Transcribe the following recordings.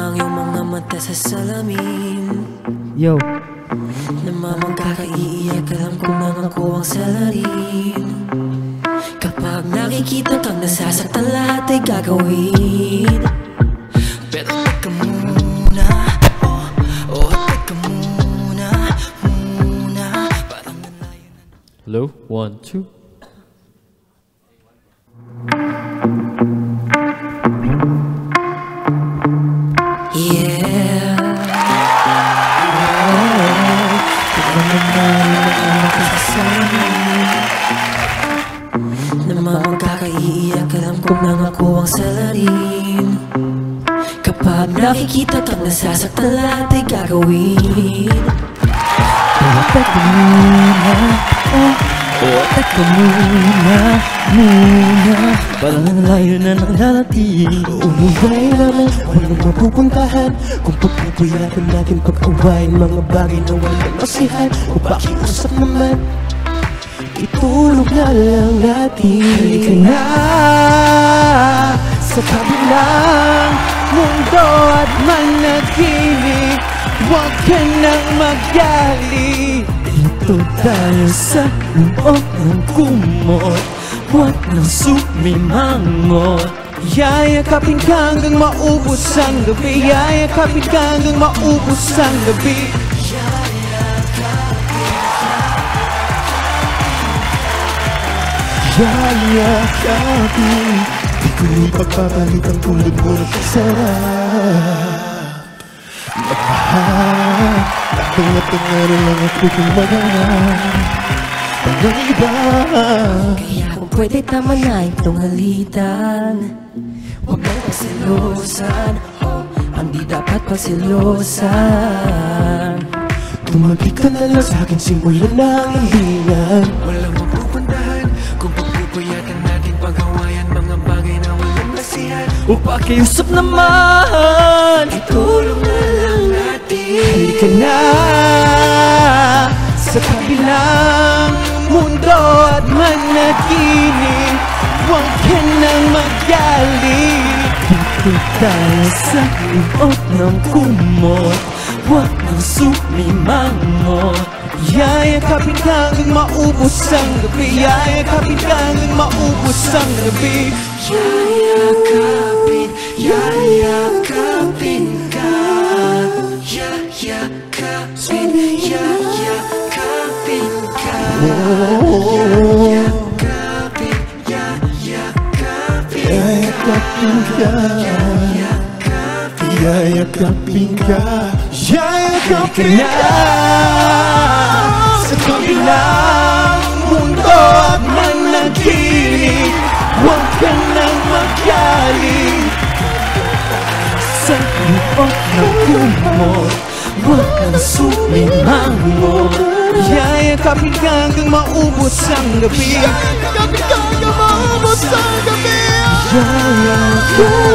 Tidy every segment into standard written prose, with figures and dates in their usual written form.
ang iyong mga mata sa salamin. Yo. Namamangka ka, iiyak, alam kong nangako ang salarin. Kapag nakikita kang nasasaktan, lahat ay gagawin. Pero teka muna, teka muna, parang nalayo na. Hello? 1, 2. Namamangka ka, iiyak, alam kong nangako ang salarin. Kapag nakikita kang nasasaktan, lahat ay gagawin. Teka muna, teka muna, parang nalayo na ng lalating. Umubay naman, walang mapupuntahan. Kung pagpupuyakan natin pag-awain mga bagay na walang masihan. O pakiusap naman, itulog na lang natin. Halika na sa kabilang mundo at manatili. Huwag ka nang magalit. Dito tayo sa loob ng kumot. Huwag nang sumimangot. Yayakapin ka hanggang maubos ang gabi. Yayakapin ka hanggang maubos ang gabi. Yayakapin, di ko ipagpapalit ang tulad mo ng sarap. Magmahal, takong at tangaro lang at pwedeng maghanap ng iba. Kaya kung pwede, tama na itong halitan. Huwag nang pasilosan, ang di dapat pasilosan. Tumagik ka na lang sa'kin, simulan na ang lambingan. Walang mapupuntahan kung pagpupuyatan natin paghawayan mga bagay na walang masihan. O pakiusap naman, Itulong na lang natin. Halika na sa kabilang mundo at manatili. Huwag ka nang magalit. Dito tayo sa loob ng kumot. Huwag nang sumimangot. Yayakapin ka hanggang maubos ang gabi. Yayakapin ka hanggang maubos ang gabi. Yayakapin, yayakapin ka. Yayakapin, yayakapin ka. Yayakapin, yayakapin Yayakapin ka. Yayakapin ka. Yayakapin ka sa kabilang mundo at manatili. Huwag ka nang magalit. Sa loob ng kumot, huwag kang sumimangot. Yayakapin ka hanggang maubos ang gabi. Yayakapin ka hanggang maubos ang gabi. Yayakapin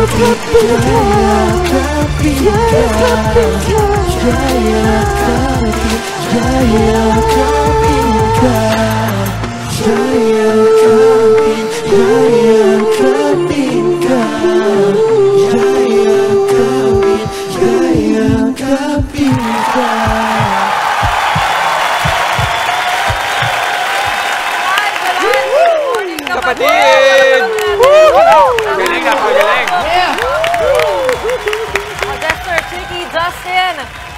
ka. Yayakapin ka. Yayakapin. Yayakapin ka. Yayakapin. Yayakapin ka. Yayakapin. Yayakapin ka. Kapatid! Galing ako, galing! Dexter, Tricky, Justin,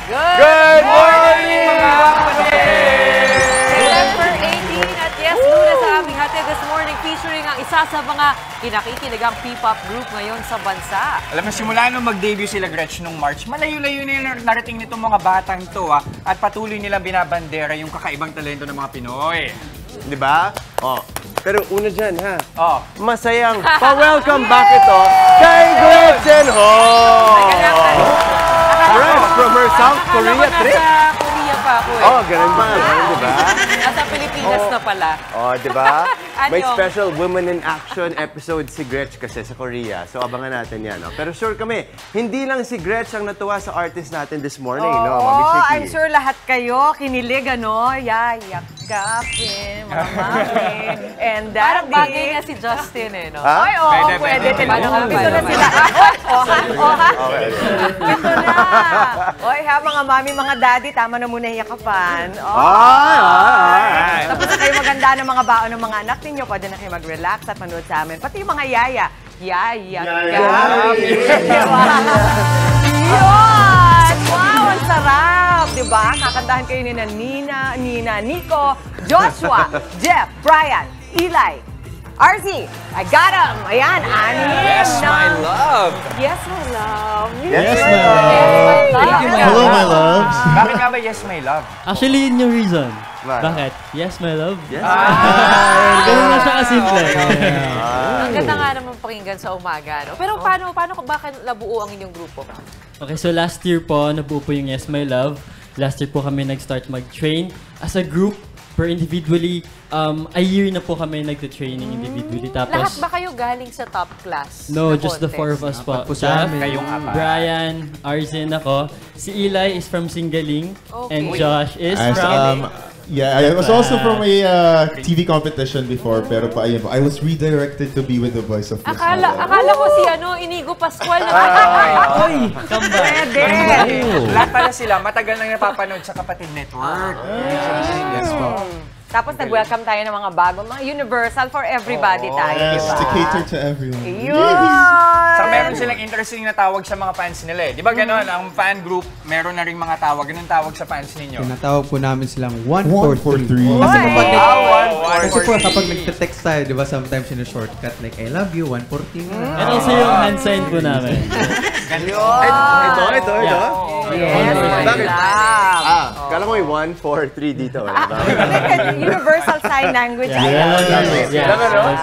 Good morning, mga kapatid! September 18 at yes, Lunes sa aming hatid this morning featuring ang isa sa mga kinakikinigang P-pop group ngayon sa bansa. Alam mo, simula nung mag-debut sila Gretch nung March, malayo-layo na yung narating nitong mga batang to at patuloy nilang binabandera yung kakaibang talento ng mga Pinoy. Di ba? Oh. Pero una dyan, ha? Oh. Masayang pa-welcome back ito kay Gretchen Ho! Fresh from her South Korea trip. Nasa Korea pa ako eh. Oh, ganun ba? Di ba? Nasa Pilipinas na pala. Oh, di ba? May Ano? special Women in Action episode si Gretch kasi sa Korea. So, abangan natin yan. No? Pero sure kami, hindi lang si Gretch ang natuwa sa artist natin this morning, no? Mami Oo, Chiki. I'm sure lahat kayo kinilig, ano? Yayak. yakapin, mga mami, and Parang daddy. bagay nga si Justin eh, no? Ay, oo, Pwede. pwede. Paano nga, Gusto na paano? sila. Oha. Ito na. Oy, ha, mga mami, mga daddy, tama na muna yakapan. Tapos na kayo maganda ng mga baon ng mga anak ninyo. Pwede na kayo mag-relax at manood sa amin. Pati yung mga yaya. Yaya. Yun! Wow, ang sarap! Diba? Kakantahan kayo ni Nina, Nico, Joshua, Jeff, Brian, Eli, RZ, I got him! Ayan, anim Yes, na. my love! Yes, my love. Yes, my love. Hello, my loves. Bakit nga ba yes, my love? Actually, yun yung reason. Bakit? Bakit? Yes, my love. Yes. Ah. Ganun na siya kasimple. Ang ganda nga naman pakinggan sa umaga, no? Pero paano bakit nabuo ang inyong grupo? Okay, so last year po, nabuo po yung Yes, My Love. Last year po kami nag-start mag-train. As a group, per individually, a year na po kami nag-training individually. Tapos, Lahat ba kayo galing sa top class? no, na just the four of us po. Apat po Jeff, sa amin. Kayong apat. Brian, Arzin, ako. Si Eli is from Singaling. Okay. And Josh is As, from... yeah, I was also from a TV competition before, pero I was redirected to be with the voice of Yes, My Love. Akala ko si Inigo Pascual na Oy! Come back! Pwede. Lahat pala sila, matagal nang napapanood sa Kapatid Network. Yes po. Tapos nag-welcome tayo ng mga bagong, mga universal for everybody tayo, Yes, diba? to cater to everyone. Yun! Saka meron silang interesting na tawag sa mga fans nila eh. Di ba gano'n, ang fan group, meron na rin mga tawag. Ganun tawag sa fans ninyo. Tinatawag po namin silang 143. 143. Kasi kapag, kasi po 143. kapag nagte-text tayo, di ba, sometimes in a shortcut, like, I love you, 114. And also yung hand sign po namin. Ito. Yes, my Bakit? love. Kala ko may 1, 4, 3 dito. Universal Sign Language.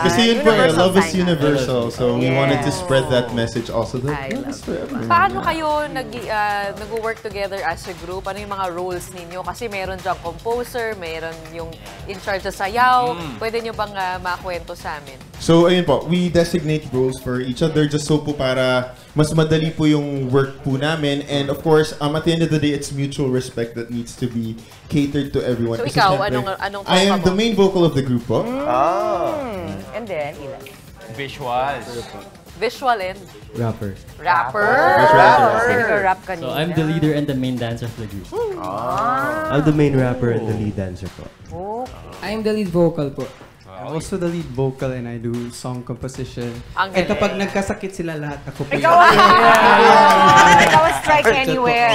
Kasi yun po, Universal love is sign universal. So we wanted to Yes. spread that message also. That I love is for everyone. Paano kayo nag-work together as a group? Ano yung mga roles ninyo? Kasi meron diyang composer, meron yung in charge sa sayaw. Pwede nyo bang makwento sa amin? So, ayun po, we designate roles for each other just so po para mas madali po yung work po namin. And of course, at the end of the day, it's mutual respect that needs to be catered to everyone. So Kasi ikaw, syempre, anong I am toka the mo? main vocal of the group po. And then, ilan? Visuals. Visual and Rapper. rapper. Nag-rap kanina. So I'm the leader and the main dancer of the group. I'm the main rapper and the lead dancer po. I'm the lead vocal po. I'm also the lead vocal and I do song composition. Ang And galing. kapag nagkasakit sila lahat, ako po Ikaw ang ikaw ang strike anywhere.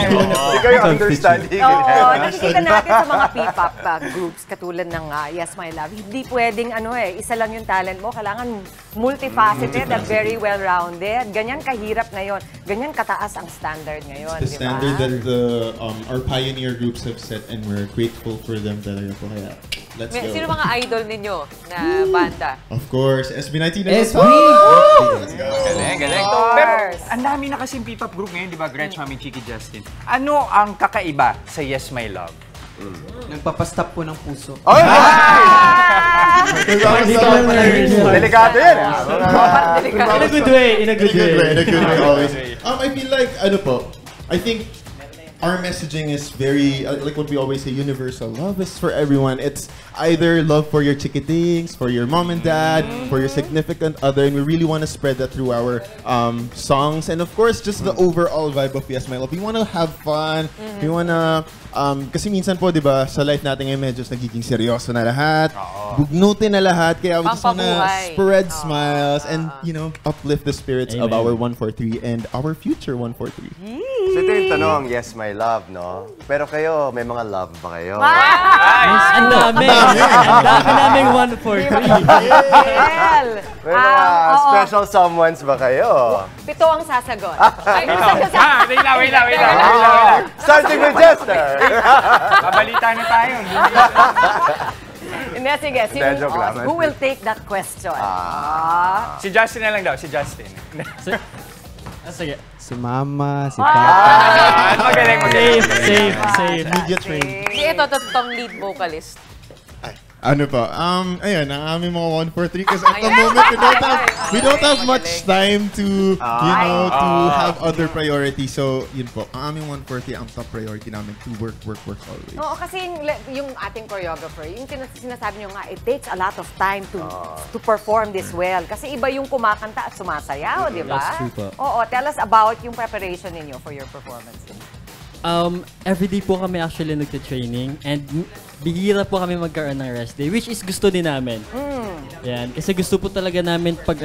Ikaw yung understanding. Oo, nakikita natin sa mga P-pop groups katulad ng Yes, My Love. Hindi pwedeng isa lang yung talent mo. Kailangan multifaceted and very well-rounded. Ganyan kahirap ngayon. Ganyan kataas ang standard ngayon, The di ba? standard that our pioneer groups have set and we're grateful for them talaga po. Kaya, let's go. Sino mga idol ninyo na banda? Of course, SB19 na SB! Let's go. Galing. Pero ang dami na kasing P-pop group ngayon, di ba? Gretch, Mami, Chiki, Justin. Ano ang kakaiba sa Yes, My Love? nagpapastop po ng puso. Delikado yan. In a good way, in a good way. In a good way, always. I feel like, I think our messaging is very, like what we always say, universal. Love is for everyone. It's either love for your chikitings, for your mom and dad, for your significant other, and we really want to spread that through our songs. And of course, just the overall vibe of Yes, My Love. We want to have fun. We want to, kasi minsan po, di ba, sa life natin ngayon medyo nagiging seryoso na lahat. Bugnutin na lahat. Kaya we just want to Pampabuhay. spread smiles and, uplift the spirits of our 143 and our future 143. So ito yung tanong, Yes, My Love, no? Pero kayo, may mga love ba kayo? Ang dami! Ang dami naming 143. Well, May mga oo. special someones ba kayo? 7 ang sasagot. Ay, Wait lang. Starting with Jester! Mabalita na tayo. Hindi, sige. Joke lang. Who will take that question? Si Justin na lang daw, si Justin. Sige. Si Mama, si Papa. Magaling. Safe. Media train. Si ito, tong lead vocalist. Ano po? Ayun, ang aming mga 143 kasi at the moment we don't have much time to, to have other priorities. So, yun po. Ang aming 140, ang top priority namin to work always. Oo, kasi yung ating choreographer, yung sinasabi nyo nga, it takes a lot of time to perform this well. Kasi iba yung kumakanta at sumasayaw, di ba? That's true po. Oo, tell us about yung preparation ninyo for your performance. Everyday po kami actually nagte-training and bihira po kami magkaroon ng rest day, which is gusto din namin. Yan, kasi gusto po talaga namin pag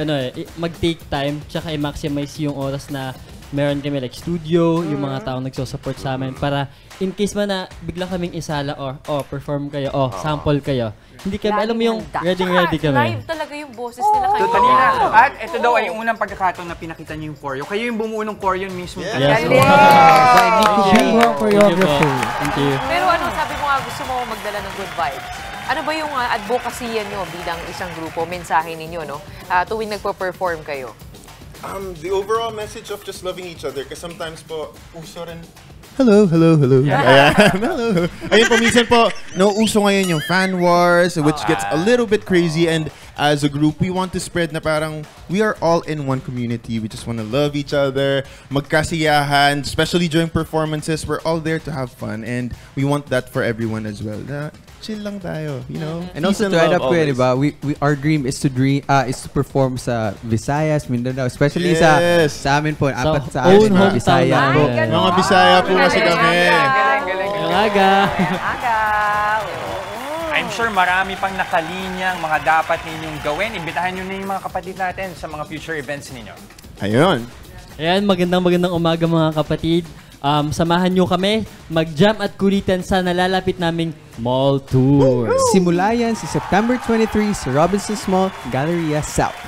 mag-take time tsaka i-maximize yung oras na meron kami like studio, yung mga taong nagsusupport sa amin para in case man na bigla kaming isala or perform kayo, sample kayo. Hindi kami, alam mo yung ready kami. Live talaga yung boses nila kayo. Kanina. At ito daw ay yung unang pagkakataon na pinakita niyo yung choreo. Kayo yung bumuo ng choreo mismo. Yes. Thank you. Pero ano, sabi mo nga gusto mo magdala ng good vibes. Ano ba yung advocacy nyo bilang isang grupo, mensahe ninyo, no? Tuwing nagpo-perform kayo? The overall message of just loving each other kasi sometimes po, uso rin. Hello. Ayan, hello. Ayun po, minsan po, nauuso ngayon yung fan wars, which gets a little bit crazy. And as a group, we want to spread na parang we are all in one community. We just want to love each other, magkasiyahan, especially during performances. We're all there to have fun. And we want that for everyone as well. Na chill lang tayo, you know? And also to add up ko yun, diba? Our dream is to perform sa Visayas, Mindanao, especially sa amin po, apat sa amin na Bisaya. Mga Bisaya po kasi kami. Aga. I'm sure marami pang nakalinyang mga dapat ninyong gawin. Imbitahan nyo na yung mga kapatid natin sa mga future events ninyo. Ayun. Ayan, magandang umaga mga kapatid. Samahan nyo kami mag-jam at kulitan sa nalalapit naming mall tour. Simula yan si September 23 sa Robinsons Mall, Galleria South.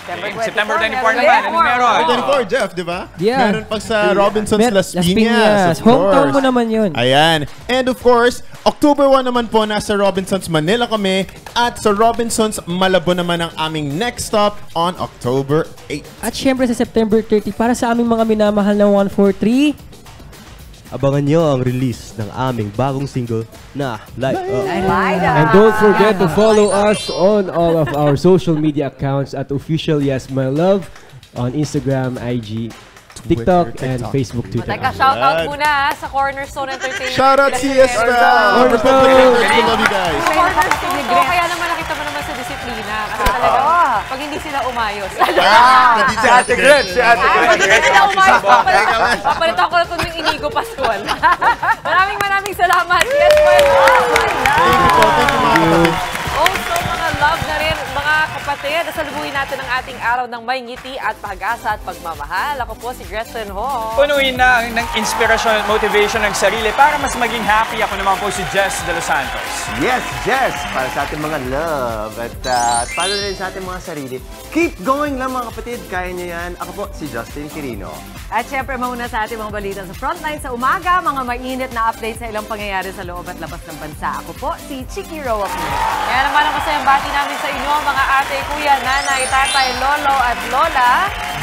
September 24 naman. Anong meron? 24, Jeff, di ba? Yeah. Meron pag sa Robinsons Las Piñas. Hometown mo naman yun. Ayan. And of course, October 1 naman po, nasa Robinsons Manila kami. At sa Robinsons Malabo naman ang aming next stop on October 8. At syempre sa September 30, para sa aming mga minamahal na 143, abangan nyo ang release ng aming bagong single na Light Up. And don't forget to follow us on all of our social media accounts at official Yes My Love on Instagram, IG, TikTok, and Facebook, Twitter. Teka, shoutout muna sa Cornerstone Entertainment. Shoutout si Yes Fam! Cornerstone! We love you guys. Cornerstone to, kaya naman nakita mo naman sa disiplina. Kasi talaga, pag hindi sila umayos. Si Ate Gretch! Pag hindi sila umayos, papalitan ko na ito ng Inigo Pascual. Maraming salamat. Yes, my love! Thank you po. Thank you mga kapatid. Also, mga love na rin, mga kapatid. Nasalubuhin natin ang ating araw ng may ngiti at pag-asa at pagmamahal. Ako po si Gretchen Ho. Punuin na ng inspirasyon at motivation ng sarili para mas maging happy. Ako naman po si Jess De Los Santos. Yes, Jess! Para sa ating mga love at para rin sa ating mga sarili. Keep going lang mga kapatid. Kaya niyo yan. Ako po si Justin Quirino. At syempre, mauna sa ating mga balita sa Frontline sa umaga, mga mainit na update sa ilang pangyayari sa loob at labas ng bansa. Ako po, si Chiki Roa. Kaya naman ang masayang bati namin sa inyo, mga ate, kuya, nanay, tatay, lolo at lola.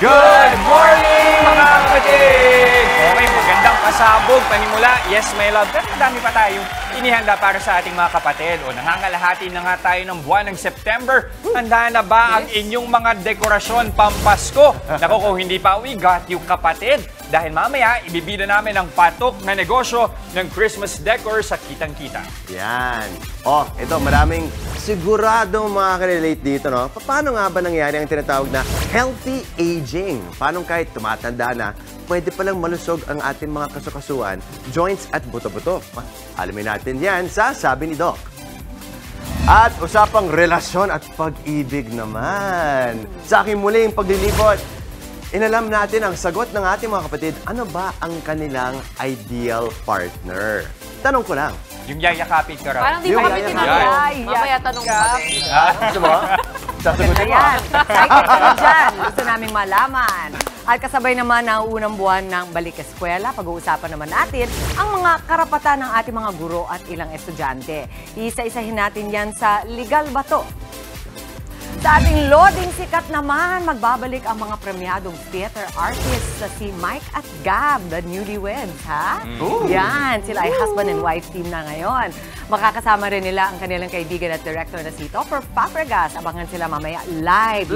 Good morning, mga kapatid! Okay, magandang pasabog, panimula. Yes, my love. Pero madami pa tayong inihanda para sa ating mga kapatid. O nangangalahati na nga tayo ng buwan ng September. Handa na ba ang inyong mga dekorasyon pampasko? Naku, kung hindi pa, we got you, kapatid. Dahil mamaya, ibibida namin ang patok na negosyo ng Christmas decor sa kitang-kita. Yan. Oh, ito, maraming siguradong makaka-relate dito, no? Paano nga ba nangyari ang tinatawag na healthy aging? Paano kahit tumatanda na, pwede palang malusog ang ating mga kasukasuan, joints at buto-buto? Alamin natin yan sa Sabi ni Doc. At usapang relasyon at pag-ibig naman. Sa aking muling paglilibot, inalam natin ang sagot ng ating mga kapatid, ano ba ang kanilang ideal partner? Tanong ko lang. Yung yayakapin ka raw. Parang di pa kami tinanong. Mamaya tanong ko kami. Gusto mo? Sasagutin mo. Ayan, excited kami dyan. Gusto naming malaman. At kasabay naman ang unang buwan ng balik eskwela, pag-uusapan naman natin ang mga karapatan ng ating mga guro at ilang estudyante. Isa-isahin natin yan sa Legal Bato. Sa ating loading sikat naman, magbabalik ang mga premyadong theater artists na si Mike at Gab, the newlyweds, ha? Yan, sila ay husband and wife team na ngayon. Makakasama rin nila ang kanilang kaibigan at director na si Topper Fabregas. Abangan sila mamaya live.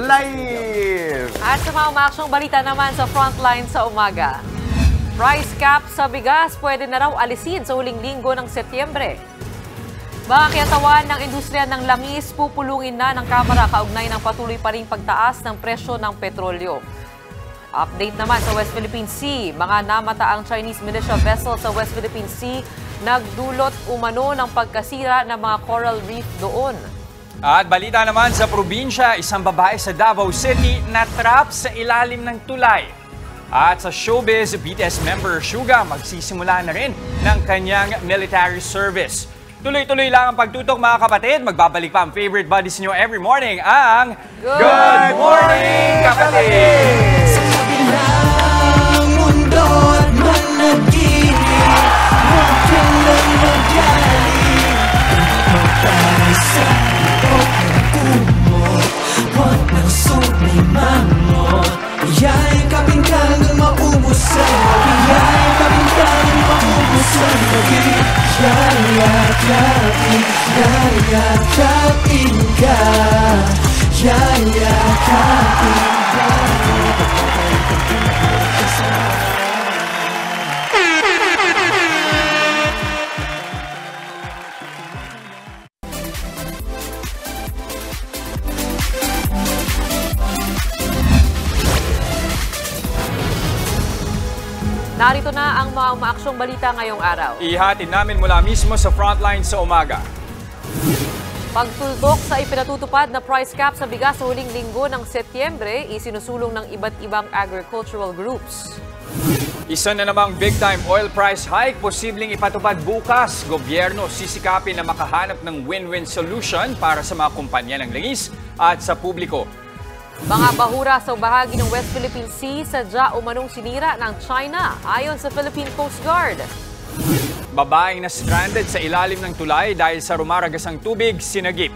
At sa mga umaksyong balita naman sa Frontline sa umaga. Price cap sa bigas pwede na raw alisin sa huling linggo ng Setyembre. Mga kiyatawan ng industriya ng langis, pupulungin na ng Kamara kaugnay ng patuloy pa ring pagtaas ng presyo ng petrolyo. Update naman sa West Philippine Sea, mga namataang Chinese militia vessel sa West Philippine Sea nagdulot umano ng pagkasira ng mga coral reef doon. At balita naman sa probinsya, isang babae sa Davao City na-trap sa ilalim ng tulay. At sa showbiz, BTS member Suga magsisimula na rin ng kanyang military service. Tuloy-tuloy lang ang pagtutok mga kapatid. Magbabalik pa ang favorite buddies niyo every morning, ang Good Morning Kapatid! Sa kabilang mundo at managinip, huwag ka lang magaling. Magpapay sa buhok ng kumot, huwag ng sumay mamot. Yayakapin ka hanggang maubos ang pag-ibig. Yayakapin ka hanggang maubos ang pag-ibig. Yayakapin, yayakapin ka. Yayakapin ka. Narito na ang mga umaaksyong balita ngayong araw. Ihatid namin mula mismo sa Frontline sa umaga. Pagtuldok sa ipinatutupad na price cap sa bigas sa huling linggo ng Setyembre, isinusulong ng iba't ibang agricultural groups. Isa na namang big-time oil price hike, posibleng ipatupad bukas. Gobyerno sisikapin na makahanap ng win-win solution para sa mga kumpanya ng langis at sa publiko. Mga bahura sa bahagi ng West Philippine Sea sadya umanong sinira ng China ayon sa Philippine Coast Guard. Babaeng na stranded sa ilalim ng tulay dahil sa rumaragasang tubig, sinagip.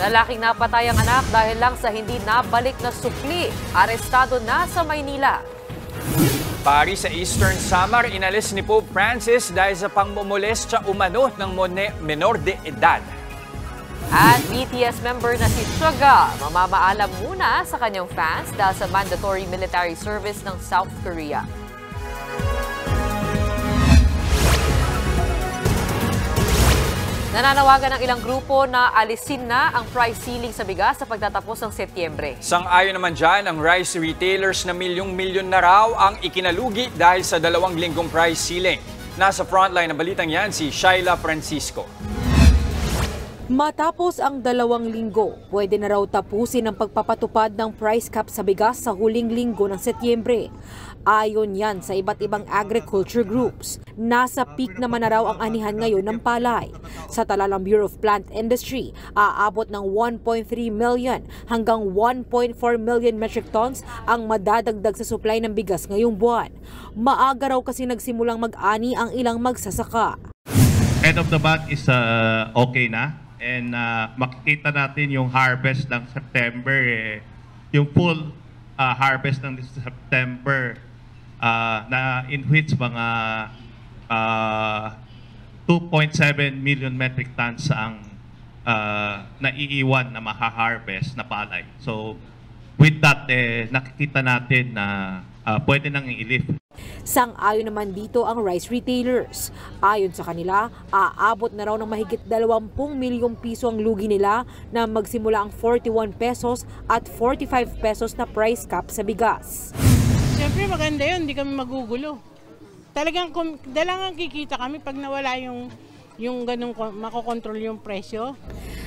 Lalaking napatay ang anak dahil lang sa hindi nabalik na supli. Arestado na sa Maynila. Pari sa Eastern Samar, inalis ni Pope Francis dahil sa pangmomolestya umano ng menor de edad. At BTS member na si Suga, mamamaalam muna sa kanyang fans dahil sa mandatory military service ng South Korea. Nananawagan ng ilang grupo na alisin na ang price ceiling sa bigas sa pagtatapos ng Setyembre. Sang-ayon naman dyan, ang rice retailers na milyong-milyon na raw ang ikinalugi dahil sa 2 linggong price ceiling. Nasa frontline ng balitang yan si Shaila Francisco. Matapos ang 2 linggo, pwede na raw tapusin ang pagpapatupad ng price cap sa bigas sa huling linggo ng Setyembre. Ayon yan sa iba't ibang agriculture groups. Nasa peak naman na raw ang anihan ngayon ng palay. Sa tala ng Bureau of Plant Industry, aabot ng 1.3 million hanggang 1.4 million metric tons ang madadagdag sa supply ng bigas ngayong buwan. Maaga raw kasi nagsimulang mag-ani ang ilang magsasaka. End of the month is okay na. And makikita natin yung harvest ng September, yung full harvest ng September na in which mga 2.7 million metric tons ang naiiwan na maha-harvest na palay. So with that, nakikita natin na pwede nang i-lift. Sang-ayon naman dito ang rice retailers. Ayon sa kanila, aabot na raw ng mahigit 20 milyong piso ang lugi nila na magsimula ang 41 pesos at 45 pesos na price cap sa bigas. Siyempre maganda yun, hindi kami magugulo. Talagang kikita kami pag nawala yung ganung makokontrol yung presyo.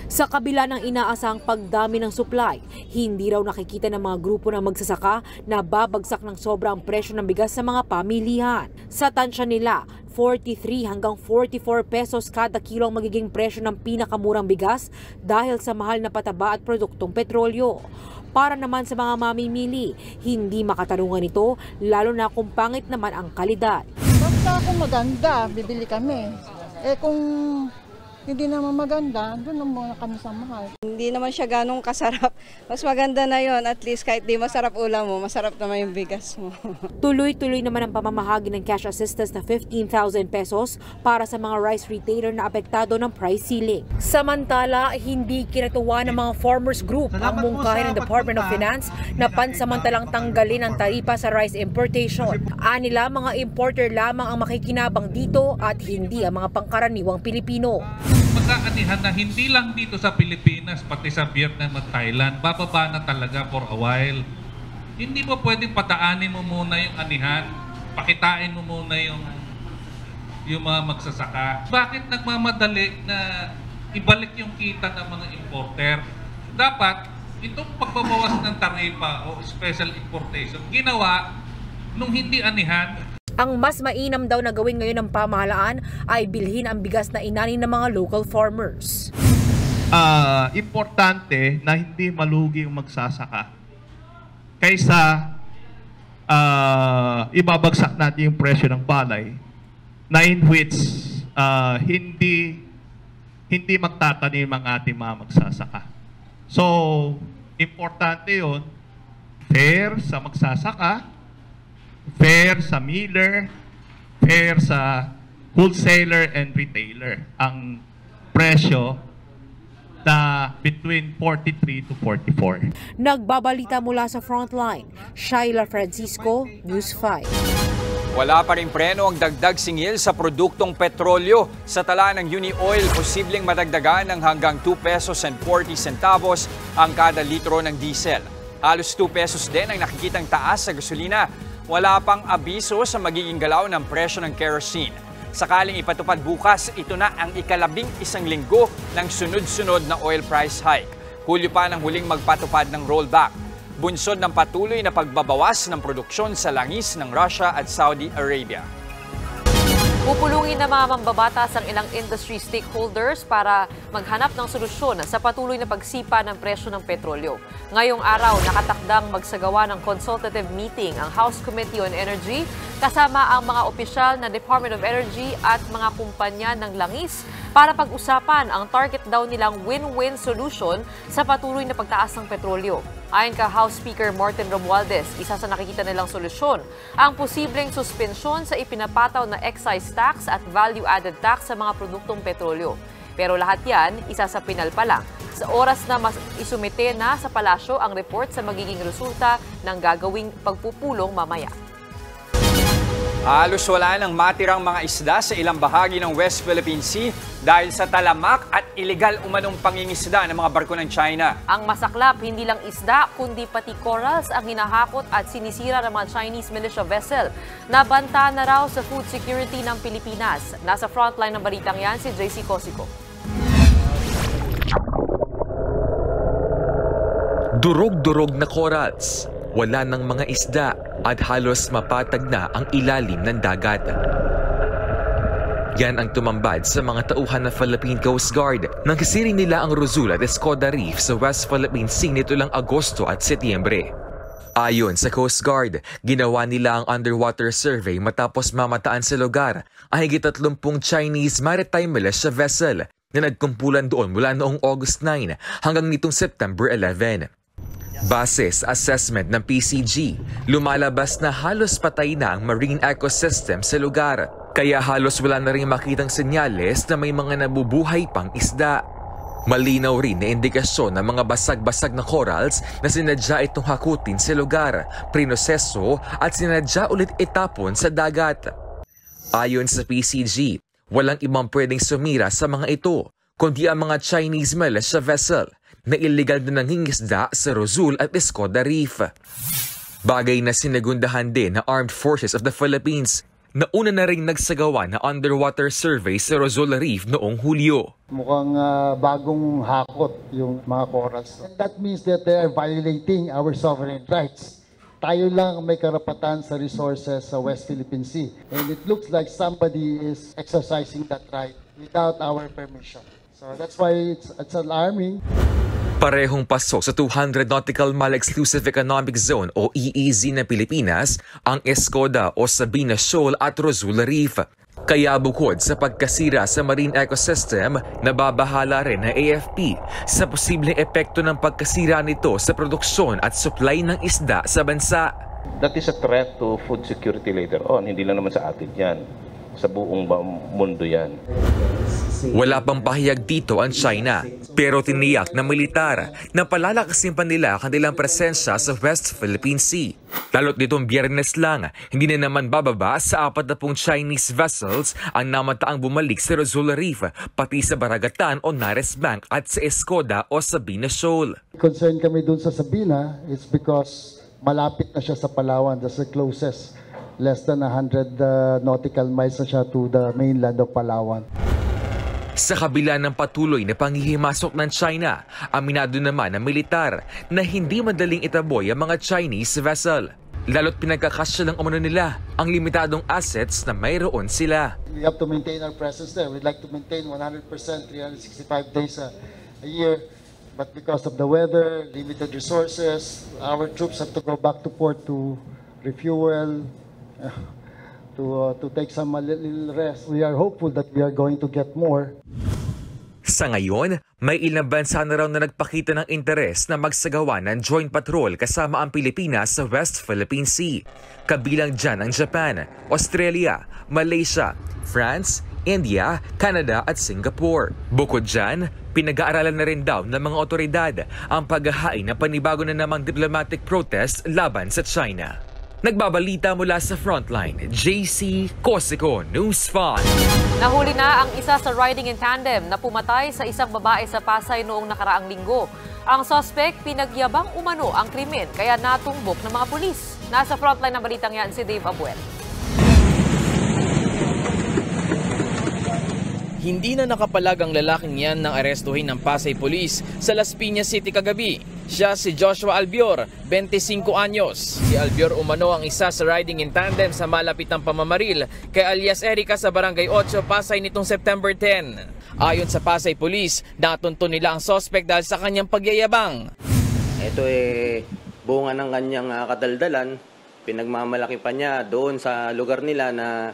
Sa kabila ng inaasahang pagdami ng supply, hindi raw nakikita ng mga grupo ng magsasaka na babagsak ng sobra ang presyo ng bigas sa mga pamilihan. Sa tansya nila, 43 hanggang 44 pesos kada kilo ang magiging presyo ng pinakamurang bigas dahil sa mahal na pataba at produktong petrolyo. Para naman sa mga mamimili, hindi makatarungan ito, lalo na kung pangit naman ang kalidad. Basta kung maganda, bibili kami. Kung hindi naman maganda, doon na muna kami sa mahal. Hindi naman siya ganong kasarap. Mas maganda na yon, at least kahit di masarap ulam mo, masarap naman yung bigas mo. Tuloy-tuloy naman ang pamamahagi ng cash assistance na 15,000 pesos para sa mga rice retailer na apektado ng price ceiling. Samantala, hindi kinatuwa ng mga farmers group ang mungkahi ng Department of Finance na pansamantalang tanggalin ang taripa sa rice importation. Anila, mga importer lamang ang makikinabang dito at hindi ang mga pangkaraniwang Pilipino. Magkaanihan na hindi lang dito sa Pilipinas, pati sa Vietnam at Thailand, bababa na talaga for a while. Hindi mo pwedeng padaanin mo muna yung anihan, pakitain mo muna yung mga magsasaka. Bakit nagmamadali na ibalik yung kita ng mga importer? Dapat, itong pagbabawas ng taripa o special importation, ginawa nung hindi anihan. Ang mas mainam daw na gawin ngayon ng pamahalaan ay bilhin ang bigas na inanin ng mga local farmers. Importante na hindi malugi yung magsasaka kaysa ibabagsak natin yung presyo ng palay na in which hindi magtatanim ang ating mga magsasaka. So, importante yun, fair sa magsasaka, fair sa miller, fair sa wholesaler and retailer. Ang presyo na between 43 to 44. Nagbabalita mula sa Frontline, Shaila Francisco, News 5. Wala pa rin preno ang dagdag singil sa produktong petrolyo. Sa tala ng Uni-Oil, posibleng madagdagan ng hanggang 2 pesos and 40 centavos ang kada litro ng diesel. Halos 2 pesos din ang nakikitang taas sa gasolina. Wala pang abiso sa magiging galaw ng presyo ng kerosene. Sakaling ipatupad bukas, ito na ang ika-11 linggo ng sunod-sunod na oil price hike. Hulyo pa nang huling magpatupad ng rollback. Bunsod ng patuloy na pagbabawas ng produksyon sa langis ng Russia at Saudi Arabia. Pupulungin na mga mambabatas ang ilang industry stakeholders para maghanap ng solusyon sa patuloy na pagsipa ng presyo ng petrolyo. Ngayong araw, nakatakdang magsagawa ng consultative meeting ang House Committee on Energy kasama ang mga opisyal na Department of Energy at mga kumpanya ng langis para pag-usapan ang target daw nilang win-win solution sa patuloy na pagtaas ng petrolyo. Ayon ka House Speaker Martin Romualdez, isa sa nakikita nilang solusyon ang posibleng suspensyon sa ipinapataw na excise tax at value-added tax sa mga produktong petrolyo. Pero lahat yan, isa sa pinal pa lang. Sa oras na mas isumite na sa palasyo ang report sa magiging resulta ng gagawing pagpupulong mamaya. Halos wala nang matirang mga isda sa ilang bahagi ng West Philippine Sea dahil sa talamak at iligal umanong pangingisda ng mga barko ng China. Ang masaklap, hindi lang isda kundi pati corals ang hinahakot at sinisira ng mga Chinese militia vessel. Nabanta na raw sa food security ng Pilipinas. Nasa frontline ng balitang yan si JC Cosico. Durog-durog na corals, wala ng mga isda at halos mapatag na ang ilalim ng dagat. Yan ang tumambad sa mga tauhan ng Philippine Coast Guard nang kasiring nila ang Rosula at Escoda Reef sa West Philippine Sea nito lang Agosto at Setyembre. Ayon sa Coast Guard, ginawa nila ang underwater survey matapos mamataan sa lugar ang higit 30 Chinese maritime militia vessel na nagkumpulan doon mula noong August 9 hanggang nitong September 11. Base sa assessment ng PCG, lumalabas na halos patay na ang marine ecosystem sa lugar. Kaya halos wala na rin makitang senyales na may mga nabubuhay pang isda. Malinaw rin na indikasyon ng mga basag-basag na corals na sinadya itong hakutin sa lugar, prinoseso at sinadya ulit itapon sa dagat. Ayon sa PCG, walang ibang pwedeng sumira sa mga ito, kundi ang mga Chinese militia vessel na illegal na nangingisda sa Rosul at Escoda Reef. Bagay na sinagundahan din ng Armed Forces of the Philippines na una na rin nagsagawa na underwater survey sa Rosul Reef noong Hulyo. Mukhang bagong hakot yung mga corals. And that means that they are violating our sovereign rights. Tayo lang may karapatan sa resources sa West Philippine Sea. And it looks like somebody is exercising that right without our permission. So that's why it's alarming. Parehong pasok sa 200 Nautical Mile Exclusive Economic Zone o EEZ na Pilipinas ang Escoda o Sabina Shoal at Rosula Reef. Kaya bukod sa pagkasira sa marine ecosystem, nababahala rin ng AFP sa posibleng epekto ng pagkasira nito sa produksyon at supply ng isda sa bansa. That is a threat to food security later on. Hindi lang naman sa atin yan. Sa buong mundo yan. Wala pang pahayag dito ang China, pero tiniyak na militar na palalakasin pa nila kanilang presensya sa West Philippine Sea. Lalo't nitong Biyernes lang, hindi na naman bababa sa 40 Chinese vessels ang namataang bumalik sa Rosula Reef, pati sa Baragatan o Nares Bank at sa Escoda o Sabina Shoal. Concern kami dun sa Sabina, it's because malapit na siya sa Palawan. That's the closest. Less than 100 nautical miles na siya to the mainland of Palawan. Sa kabila ng patuloy na panghihimasok ng China, aminado naman ng militar na hindi madaling itaboy ang mga Chinese vessel. Lalo't pinagkakasya lang umano nila ang limitadong assets na mayroon sila. We have to maintain our presence there. We'd like to maintain 100%, 365 days a year. But because of the weather, limited resources, our troops have to go back to port to refuel, to take some little rest. We are hopeful that we are going to get more. Sa ngayon, may ilang bansa na raw na nagpakita ng interes na magsagawa ng joint patrol kasama ang Pilipinas sa West Philippine Sea. Kabilang dyan ang Japan, Australia, Malaysia, France, India, Canada at Singapore. Bukod dyan, pinag-aaralan na rin daw ng mga otoridad ang paghahain ng panibago na namang diplomatic protest laban sa China. Nagbabalita mula sa Frontline, JC Cosico, News 5. Nahuli na ang isa sa riding in tandem na pumatay sa isang babae sa Pasay noong nakaraang linggo. Ang suspect pinagyabang umano ang krimen kaya natumbok ng mga pulis. Nasa Frontline ng balitang yan si Dave Abuel. Hindi na nakapalag ang lalaking yan nang arestuhin ng Pasay Police sa Las Piñas City kagabi. Siya si Joshua Albior, 25 anyos. Si Albior umano ang isa sa riding in tandem sa malapitang pamamaril kay alias Erica sa Barangay 8, Pasay nitong September 10. Ayon sa Pasay Police, natunto nila ang suspect dahil sa kanyang pagyayabang. Ito bunga ng kanyang kadaldalan. Pinagmamalaki pa niya doon sa lugar nila na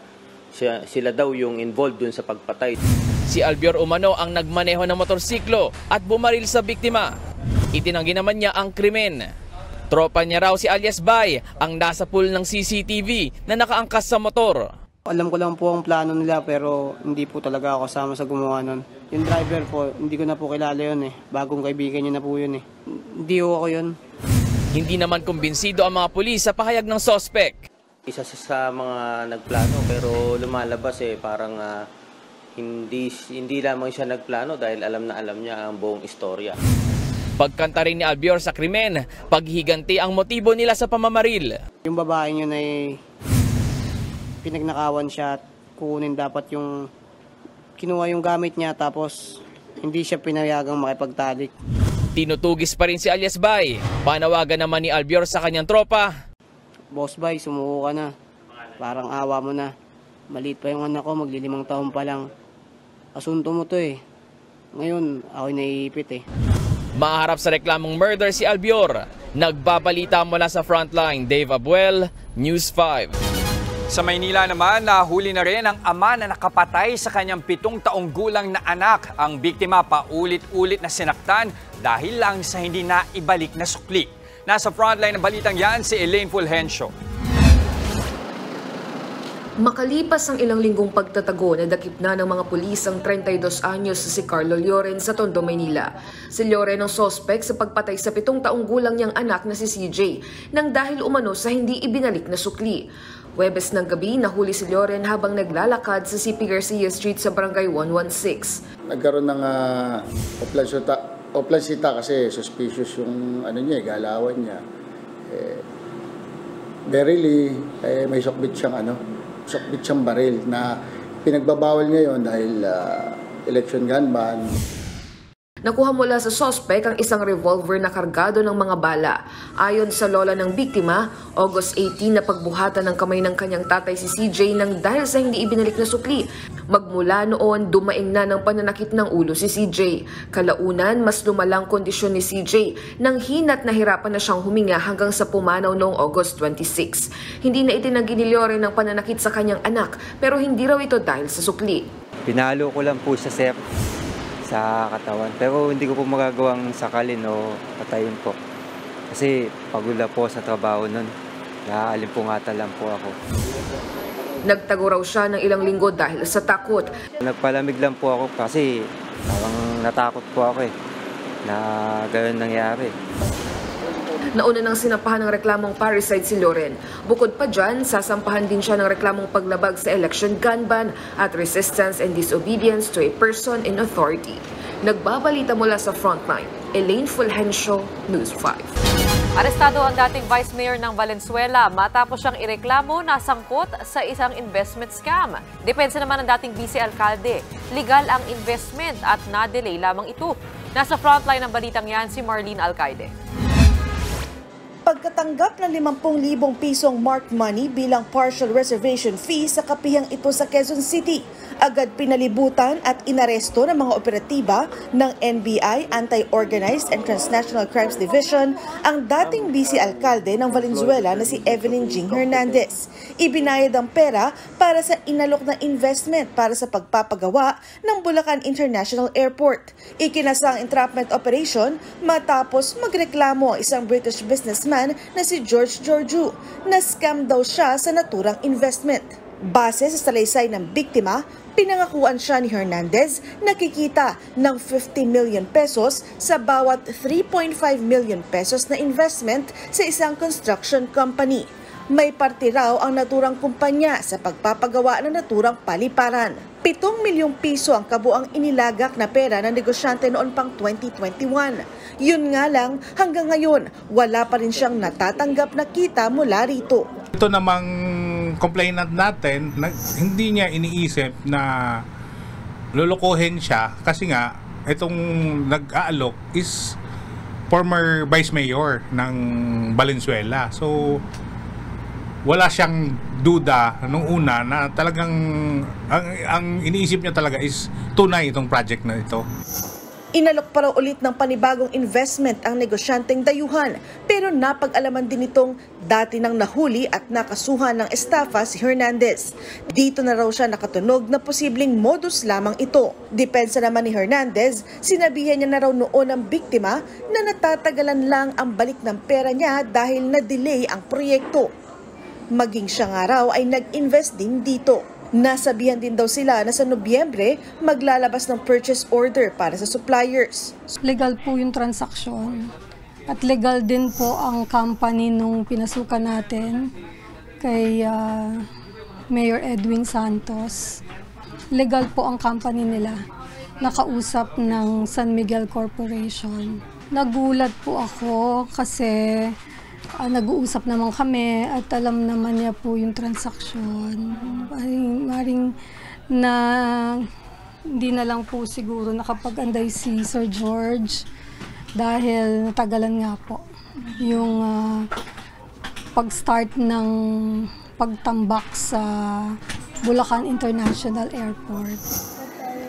sila daw yung involved dun sa pagpatay. Si Albior umano ang nagmaneho ng motorsiklo at bumaril sa biktima. Itinanggi naman niya ang krimen. Tropa niya raw si alias Bay ang nasa pool ng CCTV na nakaangkas sa motor. Alam ko lang po ang plano nila pero hindi po talaga ako kasama sa gumawa nun. Yung driver po, hindi ko na po kilala yun Bagong kaibigan niya na po yun Hindi ako yun. Hindi naman kumbinsido ang mga pulis sa pahayag ng suspect. Isa sa mga nagplano pero lumalabas parang hindi lamang siya nagplano dahil alam na alam niya ang buong istorya. Pagkanta rin ni Albior sa krimen, paghiganti ang motibo nila sa pamamaril. Yung babae yun pinagnakawan siya at kukunin dapat yung kinuha yung gamit niya tapos hindi siya pinayagang makipagtalik. Tinutugis pa rin si alias Bay. Panawagan naman ni Albior sa kanyang tropa. Boss Bay, sumuko ka na. Parang awa mo na. Maliit pa yung anak ko, magli5 taon pa lang. Asunto mo to Ngayon, ako'y naiipit Maharap sa reklamong murder si Albior. Nagbabalita mula sa Frontline, Dave Abuel, News 5. Sa Maynila naman, nahuli na rin ang ama na nakapatay sa kanyang 7 taong gulang na anak. Ang biktima paulit-ulit na sinaktan dahil lang sa hindi na ibalik na sukli. Nasa Frontline ng balitang yan si Elaine Fulgencio. Makalipas ang ilang linggong pagtatago, nadakip na ng mga pulis ang 32 anyos si Carlo Lloren sa Tondo, Maynila. Si Lloren ang sospek sa pagpatay sa 7 taong gulang niyang anak na si CJ nang dahil umano sa hindi ibinalik na sukli. Huwebes ng gabi, nahuli si Lloren habang naglalakad sa CP Garcia Street sa Barangay 116. Nagkaroon ng oplansita kasi suspicious yung galawan niya. Verily, may sukbit siyang baril na pinagbabawal ngayon dahil election gun ban. Nakuha mula sa sospek ang isang revolver na kargado ng mga bala. Ayon sa lola ng biktima, August 18 na pagbuhatan ng kamay ng kanyang tatay si CJ nang dahil sa hindi ibinalik na sukli. Magmula noon, dumaing na ng pananakit ng ulo si CJ. Kalaunan, mas lumalang kondisyon ni CJ nang hina't nahirapan na siyang huminga hanggang sa pumanaw noong August 26. Hindi na itinanggi ni Lloren ng pananakit sa kanyang anak pero hindi raw ito dahil sa sukli. Pinalo ko lang po siya, sir, sa katawan. Pero hindi ko po magagawang sakalin o patayin po. Kasi pagod na po sa trabaho nun. Naalimpungatan lang po ako. Nagtago raw siya ng ilang linggo dahil sa takot. Nagpalamig lang po ako kasi parang natakot po ako na gano'n nangyari. Nauna nang sinampahan ng reklamong parricide si Lloren. Bukod pa dyan, sasampahan din siya ng reklamong paglabag sa election gun ban at resistance and disobedience to a person in authority. Nagbabalita mula sa Frontline, Elaine Fulgencio, News 5. Arestado ang dating Vice Mayor ng Valenzuela matapos siyang ireklamo na sangkot sa isang investment scam. Depensa naman ng dating Vice Alcalde. Legal ang investment at na-delay lamang ito. Nasa frontline ng balitang yan si Marlene Alcaide. Pagkatanggap ng 50,000 pisong marked money bilang partial reservation fee sa kapihang ito sa Quezon City, agad pinalibutan at inaresto ng mga operatiba ng NBI Anti-Organized and Transnational Crimes Division ang dating Vice Alcalde ng Valenzuela na si Evelyn Jing Hernandez. Ibinayad ang pera para sa inalok na investment para sa pagpapagawa ng Bulacan International Airport. Ikinasa ang entrapment operation matapos magreklamo ang isang British businessman na si George Georgiou na scam daw siya sa naturang investment. Base sa salaysay ng biktima, pinangakuan siya ni Hernandez na kikita ng 50 million pesos sa bawat 3.5 million pesos na investment sa isang construction company. May parte raw ang naturang kumpanya sa pagpapagawa ng naturang paliparan. 7 milyong piso ang kabuang inilagak na pera ng negosyante noon pang 2021. Yun nga lang, hanggang ngayon, wala pa rin siyang natatanggap na kita mula rito. Ito namang complainant natin, hindi niya iniisip na lulukuhin siya kasi nga itong nag-aalok is former Vice Mayor ng Valenzuela. So, wala siyang duda nung una na talagang ang iniisip niya talaga is tunay itong project na ito. Inalok pa raw ulit ng panibagong investment ang negosyanteng dayuhan pero napag-alaman din itong dati nang nahuli at nakasuhan ng estafa si Hernandez. Dito na raw siya nakatunog na posibleng modus lamang ito. Depensa naman ni Hernandez, sinabihan niya na raw noon ang biktima na natatagalan lang ang balik ng pera niya dahil na-delay ang proyekto. Maging siya nga raw ay nag-invest din dito. Nasabihan din daw sila na sa Nobyembre maglalabas ng purchase order para sa suppliers. Legal po yung transaksyon at legal din po ang company nung pinasukan natin kay Mayor Edwin Santos. Legal po ang company nila, nakausap ng San Miguel Corporation. Nagulat po ako kasi nag-uusap naman kami at alam naman niya po yung transaksyon. Maring na hindi na lang po siguro nakapag-anday si Sir George dahil natagalan nga po yung pag-start ng pagtambak sa Bulacan International Airport.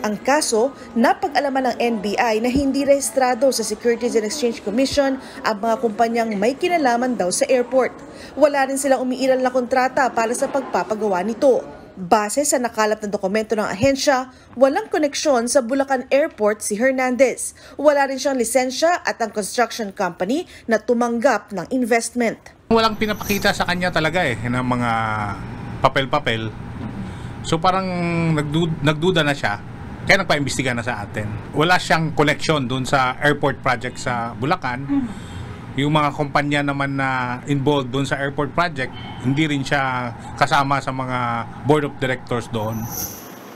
Ang kaso, napag-alaman ng NBI na hindi rehistrado sa Securities and Exchange Commission ang mga kumpanyang may kinalaman daw sa airport. Wala rin silang umiiral na kontrata para sa pagpapagawa nito. Base sa nakalap na dokumento ng ahensya, walang koneksyon sa Bulacan Airport si Hernandez. Wala rin siyang lisensya at ang construction company na tumanggap ng investment. Walang pinapakita sa kanya talaga ng mga papel-papel. So parang nagduda na siya. Kaya nagpa-imbestiga na sa atin. Wala siyang connection doon sa airport project sa Bulacan. Yung mga kumpanya naman na involved doon sa airport project, hindi rin siya kasama sa mga board of directors doon.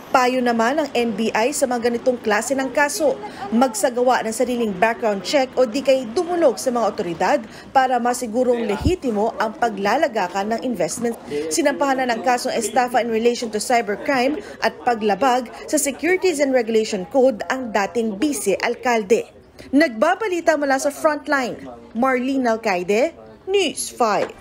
Payo naman ng NBI sa mga ganitong klase ng kaso, magsagawa ng sariling background check o di kay dumulog sa mga otoridad para masigurong lehitimo ang paglalagakan ng investment. Sinampahan na ng kasong estafa in relation to cybercrime at paglabag sa Securities and Regulation Code ang dating Vice Alcalde. Nagbabalita mula sa Frontline, Marlene Alcaide, News 5.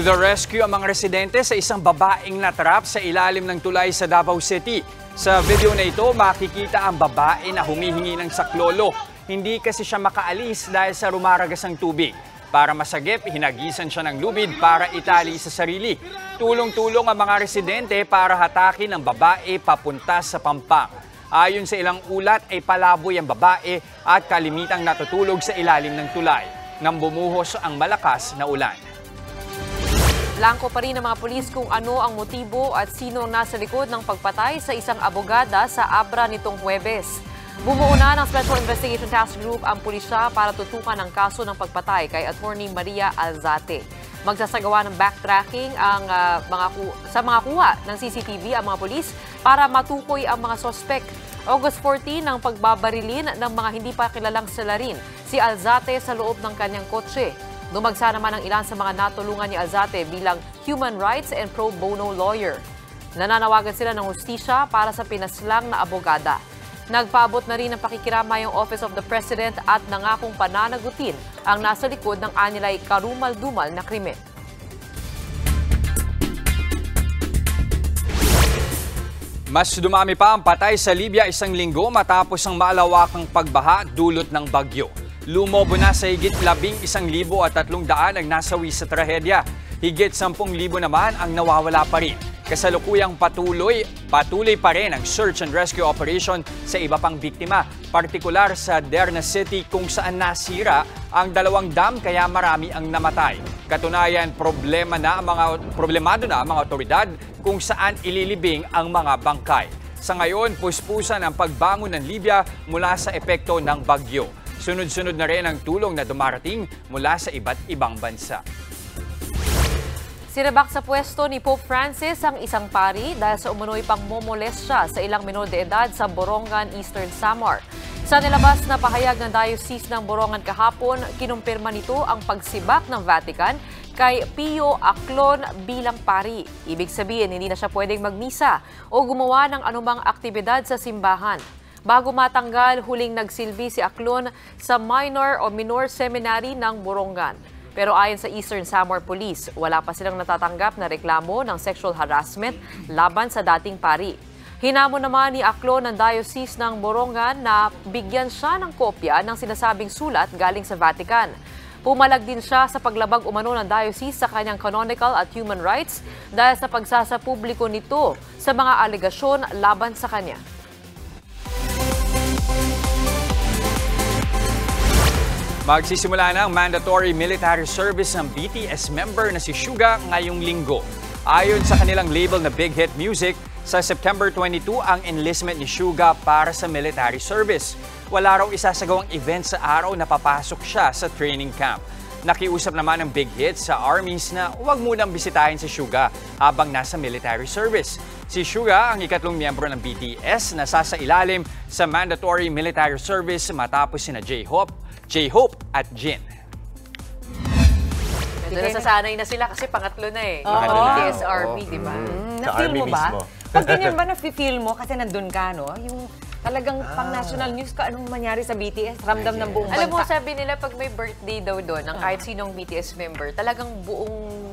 To the rescue ang mga residente sa isang babaeng natrap sa ilalim ng tulay sa Davao City. Sa video na ito, makikita ang babae na humihingi ng saklolo. Hindi kasi siya makaalis dahil sa rumaragas ng tubig. Para masagip, hinagisan siya ng lubid para itali sa sarili. Tulong-tulong ang mga residente para hatakin ang babae papunta sa Pampang. Ayon sa ilang ulat ay palaboy ang babae at kalimitang natutulog sa ilalim ng tulay nang bumuhos ang malakas na ulan. Blanco pa rin ng mga pulis kung ano ang motibo at sino ang nasa likod ng pagpatay sa isang abogada sa Abra nitong Huwebes. Bumuo na ng Special Investigation Task Group ang pulisya para tutukan ang kaso ng pagpatay kay Attorney Maria Alzate. Magsasagawa ng backtracking sa mga kuha ng CCTV ang mga pulis para matukoy ang mga sospek. August 14 ang pagbabarilin ng mga hindi pa kilalang salarin si Alzate sa loob ng kanyang kotse. Dumagsa naman ang ilan sa mga natulungan ni Alzate bilang human rights and pro bono lawyer. Nananawagan sila ng hustisya para sa pinaslang na abogada. Nagpaabot na rin ng pakikirama yung Office of the President at nangakong pananagutin ang nasa likod ng anilay karumal-dumal na krimen. Mas dumami pa ang patay sa Libya isang linggo matapos ang malawakang pagbaha dulot ng bagyo. Lumobo na sa higit 11,300 ang nasawi sa trahedya. Higit 10,000 naman ang nawawala pa rin. Kasalukuyang patuloy pa rin ang search and rescue operation sa iba pang biktima, partikular sa Derna City kung saan nasira ang 2 dam kaya marami ang namatay. Katunayan, problemado na ang mga otoridad kung saan ililibing ang mga bangkay. Sa ngayon, puspusan ang pagbangon ng Libya mula sa epekto ng bagyo. Sunod-sunod na rin ang tulong na dumarating mula sa iba't ibang bansa. Sinabak sa pwesto ni Pope Francis ang isang pari dahil sa umunoy pang momolestya sa ilang menor de edad sa Borongan, Eastern Samar. Sa nilabas na pahayag ng Diocese ng Borongan kahapon, kinumpirma nito ang pagsibak ng Vatican kay Pio Aclon bilang pari. Ibig sabihin, hindi na siya pwedeng magmisa o gumawa ng anumang aktibidad sa simbahan. Bago matanggal, huling nagsilbi si Aclon sa minor seminary ng Borongan. Pero ayon sa Eastern Samar Police, wala pa silang natatanggap na reklamo ng sexual harassment laban sa dating pari. Hinamon naman ni Aclon ng Diocese ng Borongan na bigyan siya ng kopya ng sinasabing sulat galing sa Vatican. Pumalag din siya sa paglabag umano ng Diocese sa kanyang canonical at human rights dahil sa pagsasapubliko nito sa mga alegasyon laban sa kanya. Magsisimula na ang mandatory military service ng BTS member na si Suga ngayong linggo. Ayon sa kanilang label na Big Hit Music, sa September 22 ang enlistment ni Suga para sa military service. Wala raw isasagawang event sa araw na papasok siya sa training camp. Nakiusap naman ng Big Hit sa armies na huwag munang bisitahin si Suga habang nasa military service. Si Suga ang ikatlong miyembro ng BTS na sasailalim sa mandatory military service matapos sina J-Hope at Jin. Medyo nasasanay na sila kasi pangatlo na eh. Oo. BTS Army, di ba? Na-feel mo ba? Pag ganyan ba na-feel mo kasi nandun ka, no? Yung talagang pang-national news ka, anong mangyari sa BTS? Ramdam ng buong bansa. Alam mo, sabi nila pag may birthday daw doon ng kahit sinong BTS member, talagang buong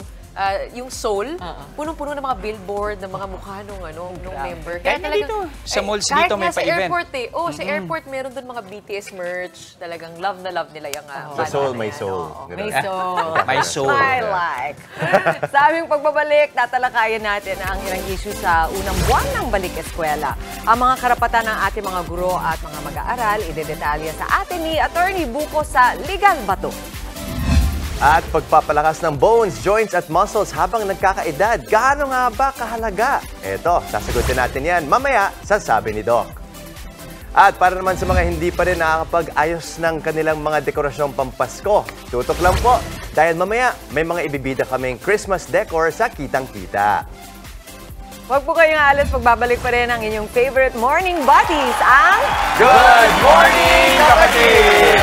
yung soul, punong-puno ng mga billboard, ng mga mukha nung member. Kaya talagang, sa malls dito may pa-event. Airport eh. Sa airport meron doon mga BTS merch. Talagang love na love nila yung Sa soul, may soul. May soul. May soul. I like. Sa aming pagbabalik, tatalakayan natin ang ilang issue sa unang buwan ng balik eskwela. Ang mga karapatan ng ating mga guro at mga mag-aaral, idedetalya sa atin ni Attorney Buko sa Legal Bato. At pagpapalakas ng bones, joints at muscles habang nagkakaedad, gaano nga ba kahalaga? Eto, sasagutin natin yan mamaya sa Sabi ni Doc. At para naman sa mga hindi pa rin nakakapag-ayos ng kanilang mga dekorasyong pampasko, tutok lang po dahil mamaya may mga ibibida kaming Christmas decor sa Kitang-Kita. Huwag po kayong aalis, pagbabalik pa rin ang inyong favorite morning buddies, ang Good Morning, Kapatid!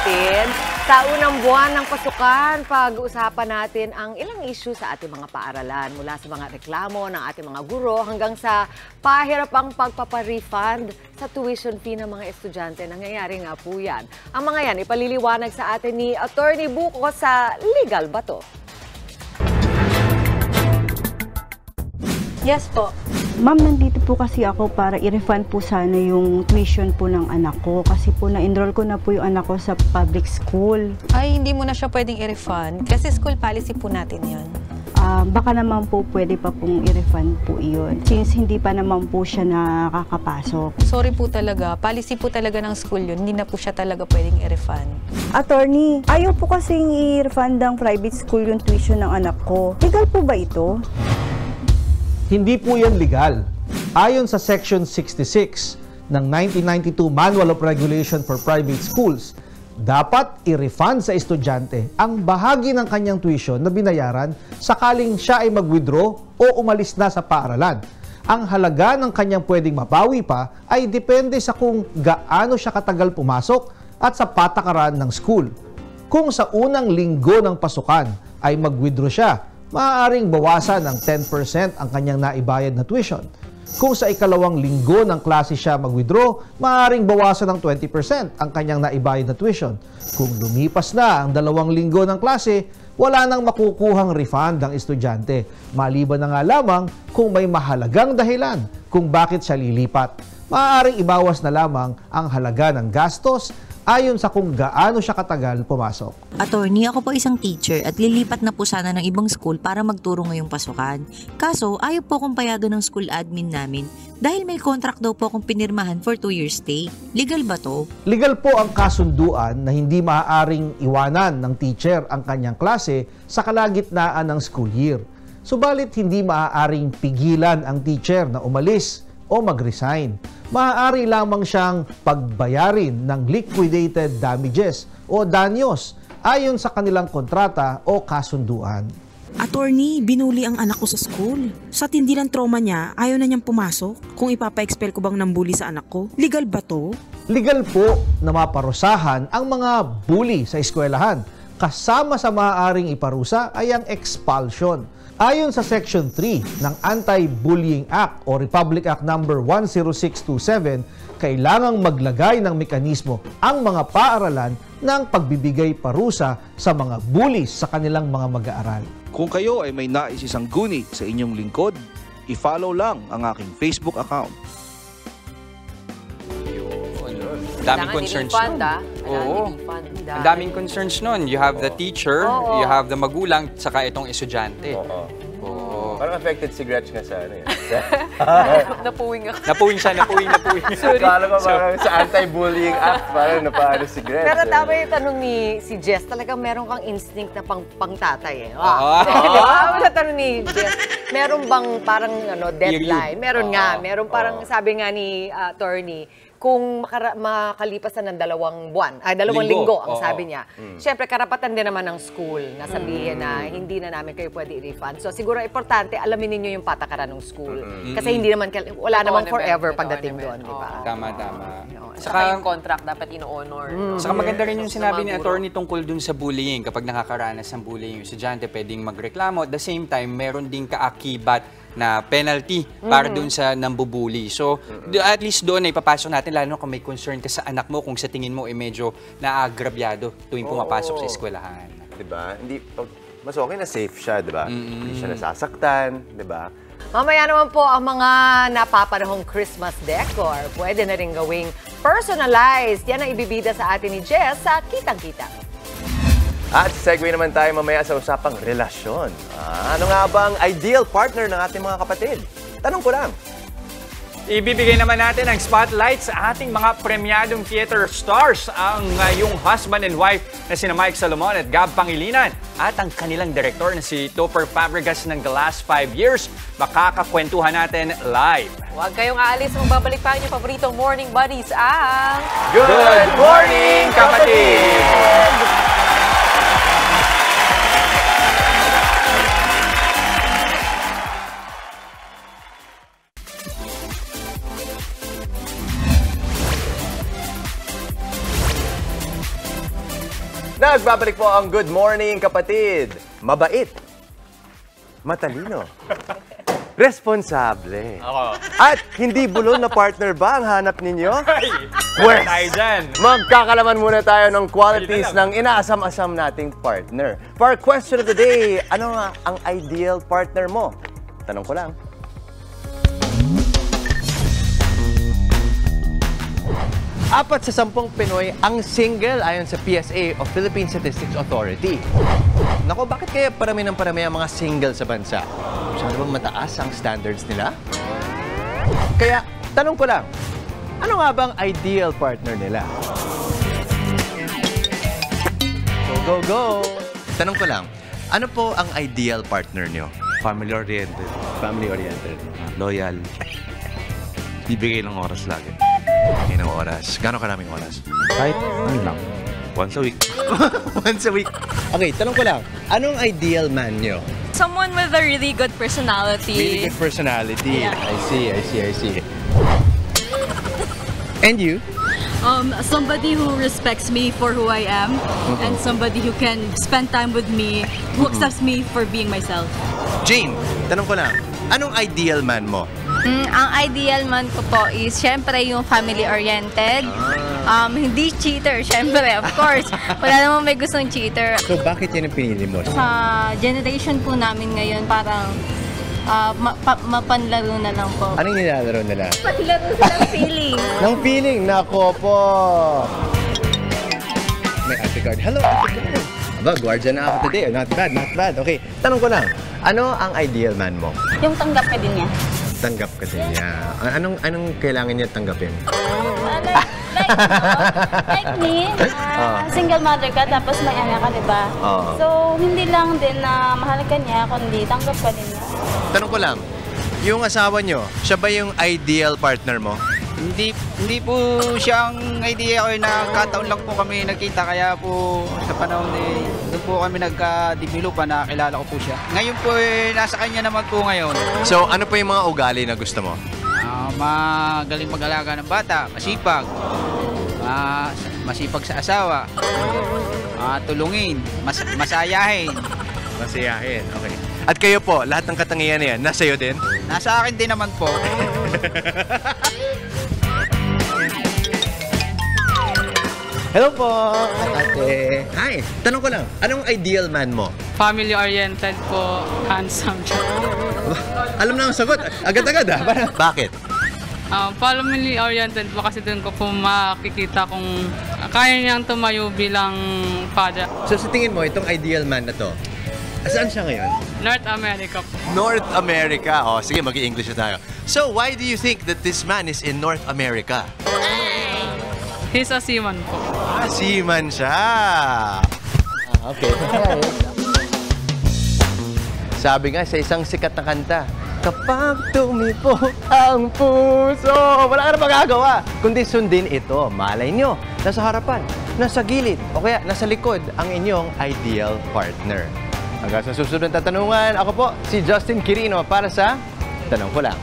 natin. Sa unang buwan ng pasukan, pag-uusapan natin ang ilang issue sa ating mga paaralan. Mula sa mga reklamo ng ating mga guro hanggang sa pahirapang pagpaparefund sa tuition fee ng mga estudyante. Nangyayari nga po yan. Ang mga yan ipaliliwanag sa atin ni Attorney Buko sa Legal ba to? Yes po. Ma'am, nandito po kasi ako para i-refund po sana yung tuition po ng anak ko kasi po na-enroll ko na po yung anak ko sa public school. Ay, hindi mo na siya pwedeng i-refund kasi school policy po natin yun. Baka naman po pwede pa pong i-refund po iyon since hindi pa naman po siya nakakapasok. Sorry po talaga. Policy po talaga ng school yun. Hindi na po siya talaga pwedeng i-refund. Attorney, ayaw po kasing i-refund ng private school yung tuition ng anak ko. Legal po ba ito? Hindi po yan legal. Ayon sa Section 66 ng 1992 Manual of Regulation for Private Schools, dapat i-refund sa estudyante ang bahagi ng kanyang tuition na binayaran sakaling siya ay mag-withdraw o umalis na sa paaralan. Ang halaga ng kanyang pwedeng mabawi pa ay depende sa kung gaano siya katagal pumasok at sa patakaran ng school. Kung sa unang linggo ng pasukan ay mag-withdraw siya, maaaring bawasan ng 10% ang kanyang naibayad na tuition. Kung sa ikalawang linggo ng klase siya mag-withdraw, maaaring bawasan ng 20% ang kanyang naibayad na tuition. Kung lumipas na ang 2 linggo ng klase, wala nang makukuhang refund ang estudyante. Maliban na nga lamang kung may mahalagang dahilan kung bakit siya lilipat. Maaaring ibawas na lamang ang halaga ng gastos ayon sa kung gaano siya katagal pumasok. Attorney, ako po isang teacher at lilipat na po sana ng ibang school para magturo ngayong pasukan. Kaso, ayaw po akong payado ng school admin namin dahil may contract daw po akong pinirmahan for 2-year stay. Legal ba to? Legal po ang kasunduan na hindi maaaring iwanan ng teacher ang kanyang klase sa kalagitnaan ng school year. Subalit hindi maaaring pigilan ang teacher na umalis o mag-resign. Maaari lamang siyang pagbayarin ng liquidated damages o danyos ayon sa kanilang kontrata o kasunduan. Attorney, binuli ang anak ko sa school. Sa tindi ng trauma niya, ayaw na niyang pumasok. Kung ipapa-expel ko bang nang bully sa anak ko, legal ba to? Legal po na maparusahan ang mga bully sa eskwelahan. Kasama sa maaaring iparusa ay ang expulsion. Ayon sa Section 3 ng Anti-Bullying Act o Republic Act No. 10627, kailangang maglagay ng mekanismo ang mga paaralan ng pagbibigay parusa sa mga bullies sa kanilang mga mag-aaral. Kung kayo ay may nais isang guni sa inyong lingkod, i-follow lang ang aking Facebook account. Daming concerns nun. Oo. Ang daming concerns nun. You have the teacher, you have the magulang, saka itong estudyante. Oo. Parang affected si Gretch nga sa ano yun. Napuwing ako. Napuwing siya. Sorry. Kala ko parang sa anti-bullying act, parang napaano si Gretch. Pero tama yung tanong ni si Jess, talagang meron kang instinct na pang-tatay eh. Tama yung tanong ni Jess, meron bang parang deadline? Meron nga. Meron parang sabi nga ni attorney, kung makalipas na ng 2 buwan, 2 linggo ang sabi niya. Siyempre, karapatan din naman ng school na sabihin na hindi na namin kayo pwede i-refund. So, siguro importante, alamin ninyo yung patakaran ng school. Kasi hindi naman, wala namang forever pagdating doon, di ba? Tama. Saka yung contract dapat ino-honor. Saka maganda rin yung sinabi ni attorney tungkol dun sa bullying. Kapag nakakaranas ng bullying, yung estudyante pwedeng magreklamo. At the same time, meron din kaakibat na penalty para dun sa nambubuli. So, at least doon ay papasok natin, lalo kung may concern ka sa anak mo, kung sa tingin mo ay medyo naagrabyado tuwing pumapasok sa eskwelahan. Diba? Hindi, mas okay na safe siya, diba? Hindi siya nasasaktan, diba? Mamaya naman po ang mga napapanahong Christmas decor. Pwede na rin gawing personalized. Yan ang ibibida sa atin ni Jess sa Kitang-Kita. At segue naman tayo mamaya sa usapang relasyon. Ano nga ba ang ideal partner ng ating mga kapatid? Tanong ko lang. Ibibigay naman natin ang spotlight sa ating mga premyadong theater stars, ang yung husband and wife na sina Mike Salomon at Gab Pangilinan at ang kanilang director na si Topher Fabregas ng The Last 5 Years. Makakakwentuhan natin live. Huwag kayong aalis, magbabalik pa yung paboritong morning buddies ang Good Morning, Kapatid! Nagbabalik po ang Good Morning Kapatid. Mabait, matalino, responsable, at hindi bulol na partner ba ang hanap ninyo? Pwes, magkakalaman muna tayo ng qualities ng inaasam-asam nating partner. For our question of the day, ano nga ang ideal partner mo? Tanong ko lang. Apat sa 10 Pinoy ang single ayon sa PSA o Philippine Statistics Authority. Nako, bakit kaya parami ng parami ang mga single sa bansa? Masyado bang mataas ang standards nila? Kaya, tanong ko lang, ano nga bang ideal partner nila? Go, go, go! Tanong ko lang, ano po ang ideal partner nyo? Family-oriented. Family-oriented. Loyal. Bibigay ng oras lagi. Bibigay ng oras. Gano'ng karaming oras? Kahit ano lang. Once a week. Once a week. Okay, tanong ko lang, anong ideal man nyo? Someone with a really good personality. Really good personality. Yeah. I see. And you? Somebody who respects me for who I am and somebody who can spend time with me, who accepts me for being myself. Jane, tanong ko lang, anong ideal man mo? Ang ideal man ko po is syempre yung family-oriented. Hindi cheater, syempre, of course. Wala namang may gustong cheater. So bakit yan ang pinili mo? Sa generation po namin ngayon, parang mapanlaro na lang po. Anong nilalaro nila? Patilaro silang feeling. Ng feeling? Nako po! May ate card. Hello, ate card! Aba, guardian na ako today. Not bad, not bad. Okay, tanong ko lang, ano ang ideal man mo? Yung tanggap ka din niya. Tanggap ka din niya. Anong kailangan niya tanggapin? Like me, single mother ka tapos may anak ka, di ba? So, hindi lang din na mahal ka niya, kundi tanggap ka din niya. Tanong ko lang, yung asawa niyo, siya ba yung ideal partner mo? Hindi po siyang idea ko na kataon lang po kami nagkita kaya po sa panahon doon po kami nagka-develop pa nakilala ko po siya. Ngayon po nasa kanya naman po ngayon. So ano po yung mga ugali na gusto mo? Magaling mag-alaga ng bata, masipag, masipag sa asawa, tulungin, masayahin. Masayahin, okay. At kayo po, lahat ng katangian na yan, nasa iyo din? Nasa akin din naman po. Hello po, ate. Hi, tanong ko lang, anong ideal man mo? Family-oriented po, handsome siya. Alam na ang sagot, agad-agad Bakit? Family-oriented po kasi doon ko po makikita kung kaya niyang tumayo bilang father. So sa tingin mo, itong ideal man na to, saan siya ngayon? North America po. North America. O, sige, mag-i-English na tayo. So, why do you think that this man is in North America? He's a seaman po. Seaman siya. Okay. Sabi nga sa isang sikat na kanta, kapag tumipo ang puso, wala ka na magagawa, kundi sundin ito. Malay nyo, nasa harapan, nasa gilid, o kaya nasa likod ang inyong ideal partner. Hanggang sa susunod na tanungan, ako po si Justin Quirino para sa Tanong Ko Lang.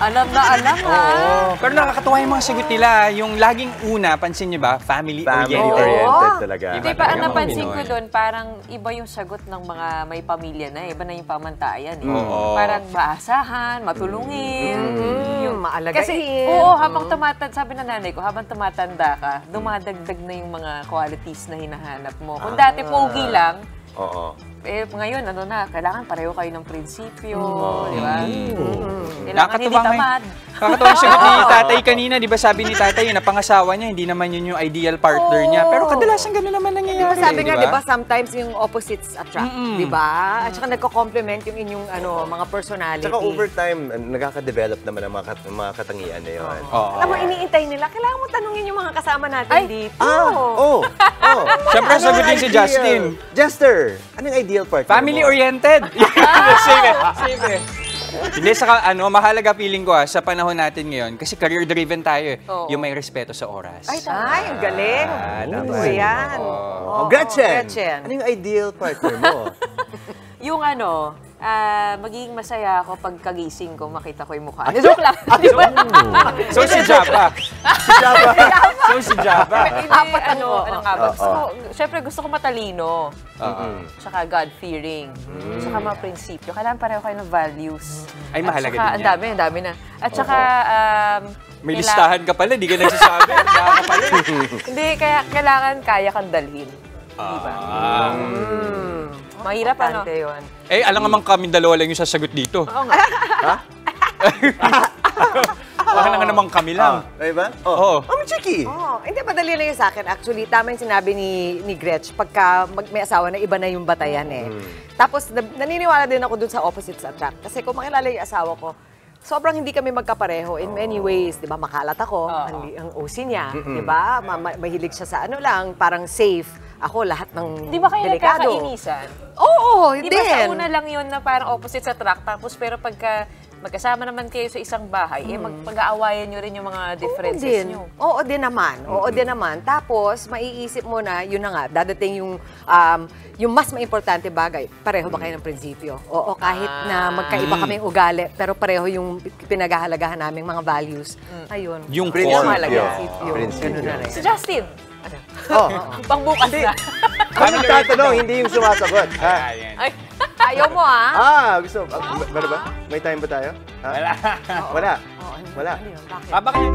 Alam na alam, ha? Pero nakakatuwa yung mga sagot nila. Yung laging una, pansin niyo ba? Family-oriented. Family-oriented talaga. Di ba, ang napansin ko doon, parang iba yung sagot ng mga may pamilya na. Iba na yung pamantayan. Parang maasahan, matulungin, yung maalagain. Kasi, habang tumatanda, sabi na nanay ko, habang tumatanda ka, dumadagdag na yung mga qualities na hinahanap mo. Kung dati pogi lang, ngayon, kailangan pareho kayo ng prinsipyo, di ba? Kailangan hindi tamad. Nakakatawa yung sagot ni tatay kanina, di ba sabi ni tatay, yung napangasawa niya, hindi naman yun yung ideal partner niya. Pero kadalasan gano'n naman nangyayari. Diba sabi nga, di ba, sometimes yung opposites attract, di ba? At saka nagko-complement yung inyong mga personality. Tsaka over time, nagkaka-develop naman ang mga katangian na yun. Alam mo, iniintay nila, kailangan mo tanungin yung mga kasama natin dito. Siyempre, sagot din si Justin. Jester, anong ideal partner mo? Family-oriented. Sige. Hindi, saka mahalaga feeling ko sa panahon natin ngayon, kasi career-driven tayo yung may respeto sa oras. Ay, ang galing. Yan. Gretchen, ano yung ideal partner mo? Yung magiging masaya ako pag kagising ko, makita ko yung mukha. Joke lang. So si Japa. So, si Java. Ano nga ba? Siyempre, gusto ko matalino. Tsaka God-fearing. Tsaka mga prinsipyo. Kailangan pareho kayo ng values. Ay, mahalaga din yan. Ang dami na. At tsaka, may listahan ka pala, di ka nagsasabi. Hindi, kaya kailangan kaya kang dalhin. Diba? Mahirap ano? Yun. Eh, alam naman kami dalawa lang yung sasagot dito. Oo nga. Ha? Baka lang naman kami lang. Diba? Oo. Ang chiki. Hindi, madali lang yung sa akin. Actually, tama yung sinabi ni Gretch, pagka may asawa na iba na yung batayan eh. Tapos, naniniwala din ako dun sa opposites attract. Kasi kung makilala yung asawa ko, sobrang hindi kami magkapareho in many ways. Di ba, makalat ako, ang OC niya. Di ba, mahilig siya sa ano lang, parang safe. Ako, lahat ng Di ba kayo delikado. nagkakainisan? Oo, Di ba sa una lang yun na parang opposites attract, tapos pero pagka magkasama naman kayo sa isang bahay, mag-aawayan nyo rin yung mga differences nyo. Oo din naman. Oo din naman. Tapos, maiisip mo na, yun na nga, dadating yung mas maimportante bagay. Pareho ba kayo ng prinsipyo? Oo, kahit na magkaiba kaming ugali, pero pareho yung pinaghahalagahan naming mga values. Ayun. Yung prinsipyo. Si Justin, pangbukas na. Kami tatanong, hindi yung sumasagot. Ayaw mo, ah? Gusto. Meron ba? May time ba tayo? Wala. Wala. Wala. Bakit?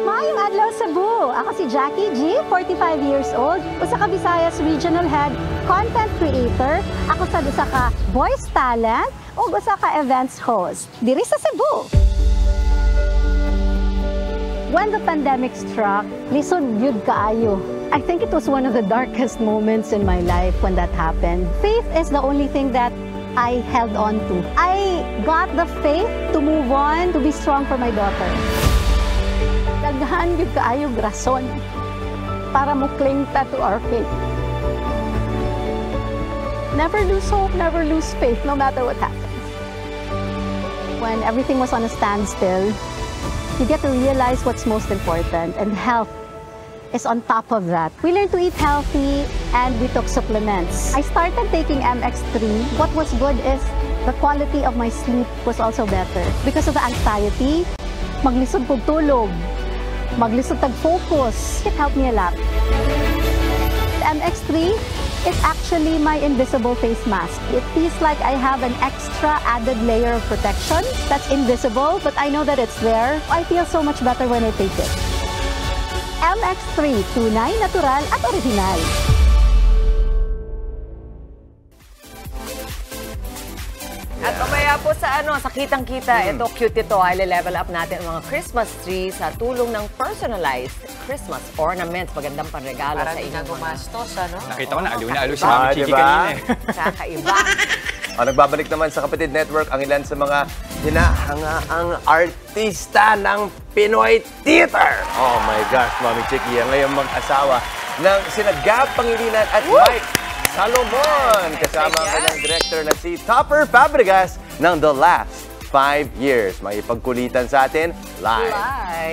Maayong adlaw Cebu. Ako si Jackie G, 45 years old, usa ka Visayas Regional Head, Content Creator. Ako sa usa ka Voice Talent ug usa ka Events Host diri sa Cebu. When the pandemic struck, lisod gyud kaayo. I think it was one of the darkest moments in my life when that happened. Faith is the only thing that I held on to. I got the faith to move on, to be strong for my daughter. Daghan gyud kaayo rason para mo cling ta to our faith. Never lose hope, never lose faith, no matter what happens. When everything was on a standstill, you get to realize what's most important, and health is on top of that. We learned to eat healthy, and we took supplements. I started taking MX3. What was good is the quality of my sleep was also better. Because of the anxiety, maglisod kog tulog, maglisod tag focus. It helped me a lot. MX3 is actually my invisible face mask. It feels like I have an extra added layer of protection that's invisible, but I know that it's there. I feel so much better when I take it. MX3, tunay, natural at original. At mamaya po sa kitang-kita, ito cute ito, ay level up natin ang mga Christmas tree sa tulong ng personalized Christmas ornaments. Magandang panregalo sa inyo. Parang gumastos, ano? Nakita ko na aliw si Mami Chiki kanina eh. Kakaiba. Nagbabalik naman sa Kapatid Network ang ilan sa mga hinahangaang artista ng Pinoy Theater. Oh my gosh, Mami Chiki, ang ngayong mag-asawa ng sina Gab Pangilinan at Mike Salomon. Kasama ang kanyang director na si Topper Fabregas ng The Last 5 Years. May pagkulitan sa atin live.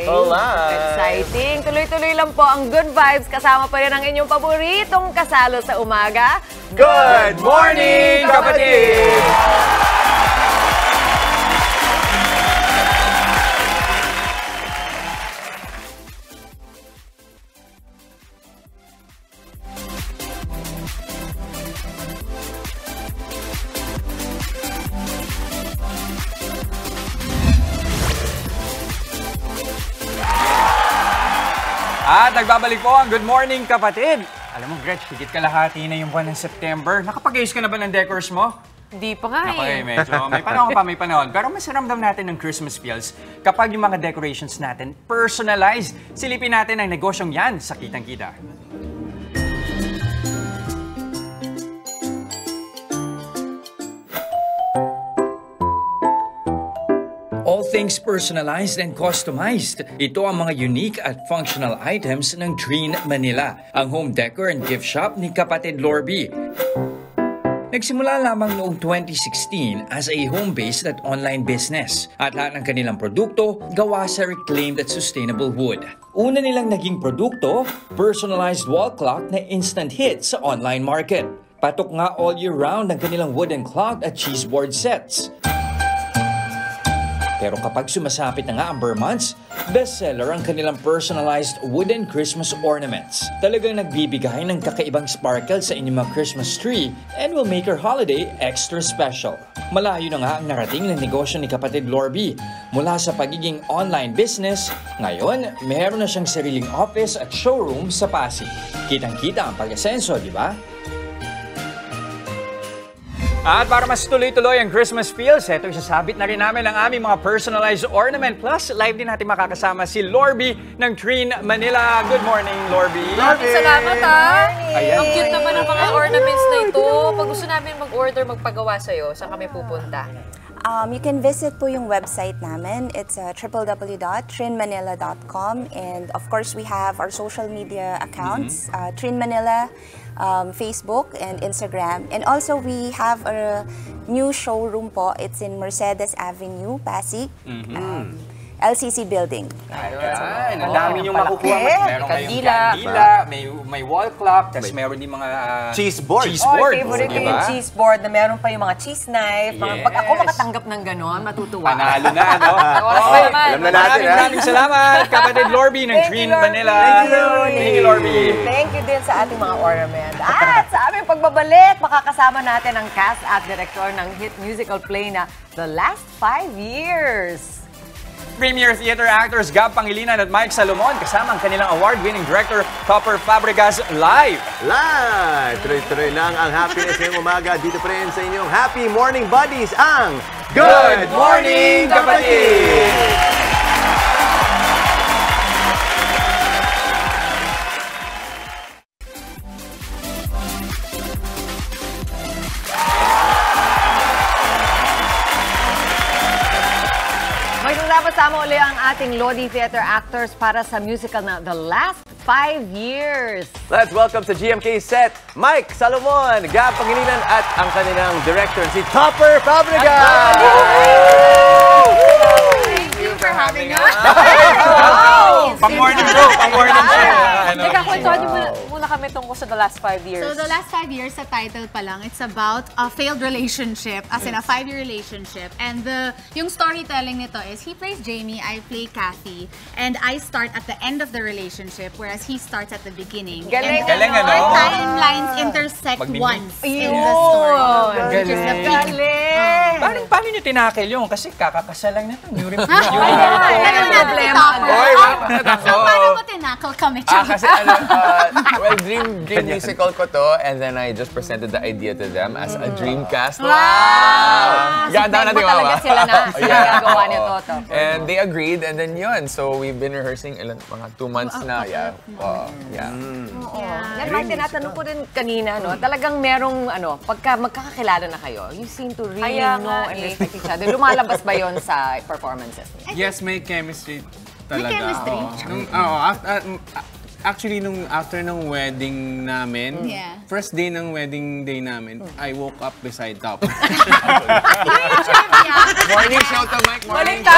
Exciting. Tuloy-tuloy lang po ang good vibes. Kasama pa rin ang inyong paboritong kasalo sa umaga. Good morning, kapatid! At nagbabalik po ang Good Morning, Kapatid! Alam mo, Gretch, higit kalahati na yung buwan ng September. Nakapag-ayos ka na ba ng decors mo? Hindi pa nga Okay, medyo may panahon. Pero mas ramdam natin ng Christmas feels kapag yung mga decorations natin personalized. Silipin natin ang negosyong yan sa Kitang-Kita. All things personalized and customized. Ito ang mga unique at functional items ng Dreen Manila, ang home decor and gift shop ni Kapatid Lorby. Nagsimula lamang noong 2016 as a home-based at online business at lahat ng kanilang produkto gawa sa reclaimed at sustainable wood. Una nilang naging produkto, personalized wall clock na instant hit sa online market. Patok nga all year round ang kanilang wooden clock at cheeseboard sets. Pero kapag sumasapit na nga ang Burr months, bestseller ang kanilang personalized wooden Christmas ornaments. Talagang nagbibigay ng kakaibang sparkle sa inyong mga Christmas tree and will make your holiday extra special. Malayo na nga ang narating ng negosyo ni kapatid Lorby. Mula sa pagiging online business, ngayon meron na siyang sariling office at showroom sa Pasig. Kitang-kita ang pag-asenso, di ba? At para mas tuloy-tuloy ang Christmas feels, eto isasabit na rin namin ang aming mga personalized ornament. Plus, live din natin makakasama si Lorby ng Trine Manila. Good morning, Lorby. Maraming salamat, ha? Ayan. Ang cute naman ng mga ornaments na ito. Pag gusto namin mag-order, magpagawa sa'yo, saan kami pupunta? You can visit po yung website namin. It's www.trinmanila.com, and of course we have our social media accounts, Trin Manila, Facebook and Instagram. And also we have a new showroom po. It's in Mercedes Avenue, Pasig. LCC building. Ayan. Ang dami niyong makukuha. Meron kayong kandila, may wall clock, tapos meron din mga cheeseboard. Oh, favorite ko yung cheeseboard na meron pa yung mga cheese knife. Yes. Pag ako makatanggap ng ganon, matutuwa. Panalo na, no? Alam na natin, maraming salamat, kapatid Lorby ng Trine Manila. Thank you, Lorby. Thank you din sa ating mga ornament. At sa aming pagbabalik, makakasama natin ang cast at director ng hit musical play na The Last 5 Years. Premier theater actors Gab Pangilinan at Mike Salomon kasama ang kanilang award-winning director Topper Fabregas live. Tuloy-tuloy lang ang happiness ngayong umaga dito pa rin sa inyong Happy Morning Buddies, ang Good Morning Kapatid! Kasama uli ang ating Lodi Theater actors para sa musical na The Last 5 Years. Let's welcome to GMK set, Mike Salomon, Gab Pangilinan at ang kanilang director, si Topper Fabregas! Thank you for having us. Pang-morning show! Pang-morning show! Teka, kwentuhan niyo muna kami tungkol sa The Last 5 Years. So, The Last 5 Years, sa title pa lang, it's about a failed relationship, as in a 5-year relationship. And yung storytelling nito is, he plays Jamie, I play Kathy, and I start at the end of the relationship, whereas he starts at the beginning. Galing, and our timelines intersect once in the story. Galing! Paano nyo tinakil yun? Kasi kakakasal lang na ito. New So, paano mo tinakil kami? Kasi well, dream musical ko to, and then I just presented the idea to them as a dream cast. Wow! Ganda natin talaga sila na gagawa nito. And they agreed, and then yun. So we've been rehearsing mga 2 months na. Yeah. Yan, Mike, tinatanong ko din kanina, no? Talagang merong, pagka magkakakilala na kayo, you seem to really know and respect each other. Lumalabas ba yon sa performances niya? Yes, may chemistry talaga. May chemistry? Actually, after nung wedding namin, first day ng wedding day namin, I woke up beside Top. Morning show to Mike. Morning show.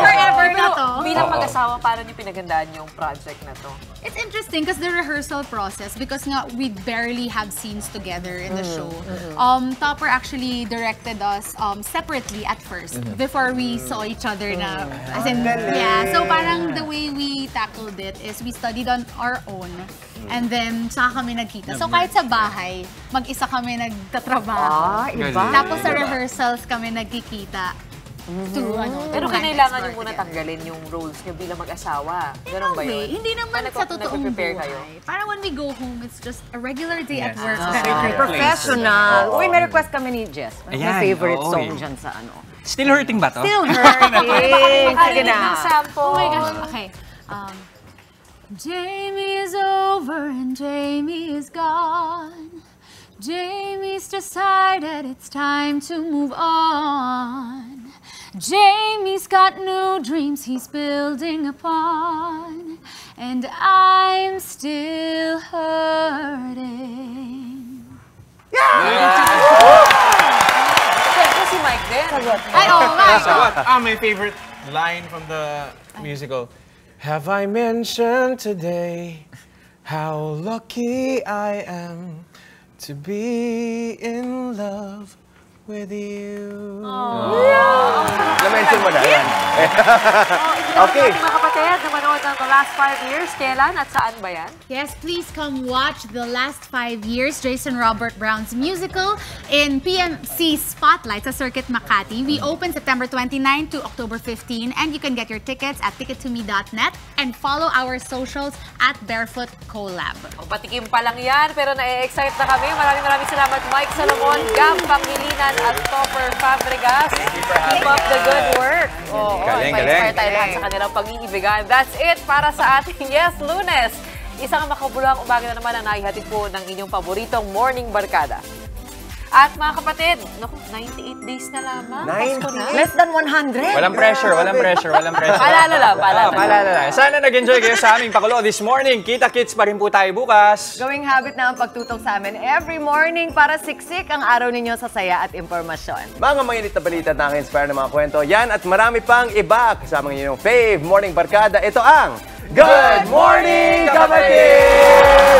Forever na to. Bilang mag-asawa, paano niyo pinagandaan yung project na to? It's interesting because the rehearsal process, because nga we barely have scenes together in the show. Topper actually directed us separately at first before we saw each other na, as in, so parang the way we tackled it is we studied on our own and then saka kami nagkita. So kahit sa bahay, mag-isa kami nagtatrabaho. Tapos sa rehearsals kami nagkikita. Pero kailangan nyo muna tanggalin yung roles nyo bilang mag-asawa. Ganun ba yun? Hindi naman sa totoong buhay. Parang when we go home, it's just a regular day at work. Professional. Uy, may request kami ni Jess. My favorite song dyan sa Still Hurting ba to? Still Hurting. Sige na. Oh my gosh. Okay. Jamie is over and Jamie is gone. Jamie's decided it's time to move on. Jamie's got new dreams he's building upon. and I'm still hurting. Siyempre si Mike din. Ay, oo, Mike. Sagot. My favorite line from the musical. Have I mentioned today how lucky I am to be in love with you? Na-mention mo na yan. Okay. Mga kapatid, na manood ng The Last 5 Years, kailan at saan ba yan? Yes, please come watch The Last 5 Years, Jason Robert Brown's musical in PMC Spotlight sa Circuit Makati. We open September 29 to October 15 and you can get your tickets at tickettome.net and follow our socials at Barefoot Collab. O, patikim pa lang yan, pero na-excite na kami. Maraming salamat, Mike Salomon, Gab Pangilinan at Topper Fabregas. Keep up the good work. Galing. Pa-inspire tayo lahat sa kanilang pag-iibigan. That's it para sa ating Yes Lunes. Isang makabuluhang umaga na naman ang naihatid po ng inyong paboritong morning barkada. At mga kapatid, naku, 98 days na lamang. Less than 100. Walang pressure. Paalala lang. Sana nag-enjoy kayo sa aming pakulo this morning. Kita-kits pa rin po tayo bukas. Gawing habit na ang pagtutok sa amin every morning para siksik ang araw ninyo sa saya at impormasyon. Mga mainit na balita at nakaka-inspire ng mga kwento. Yan at marami pang iba. Kasama ng inyong fave morning barkada. Ito ang Good Morning Kapatid!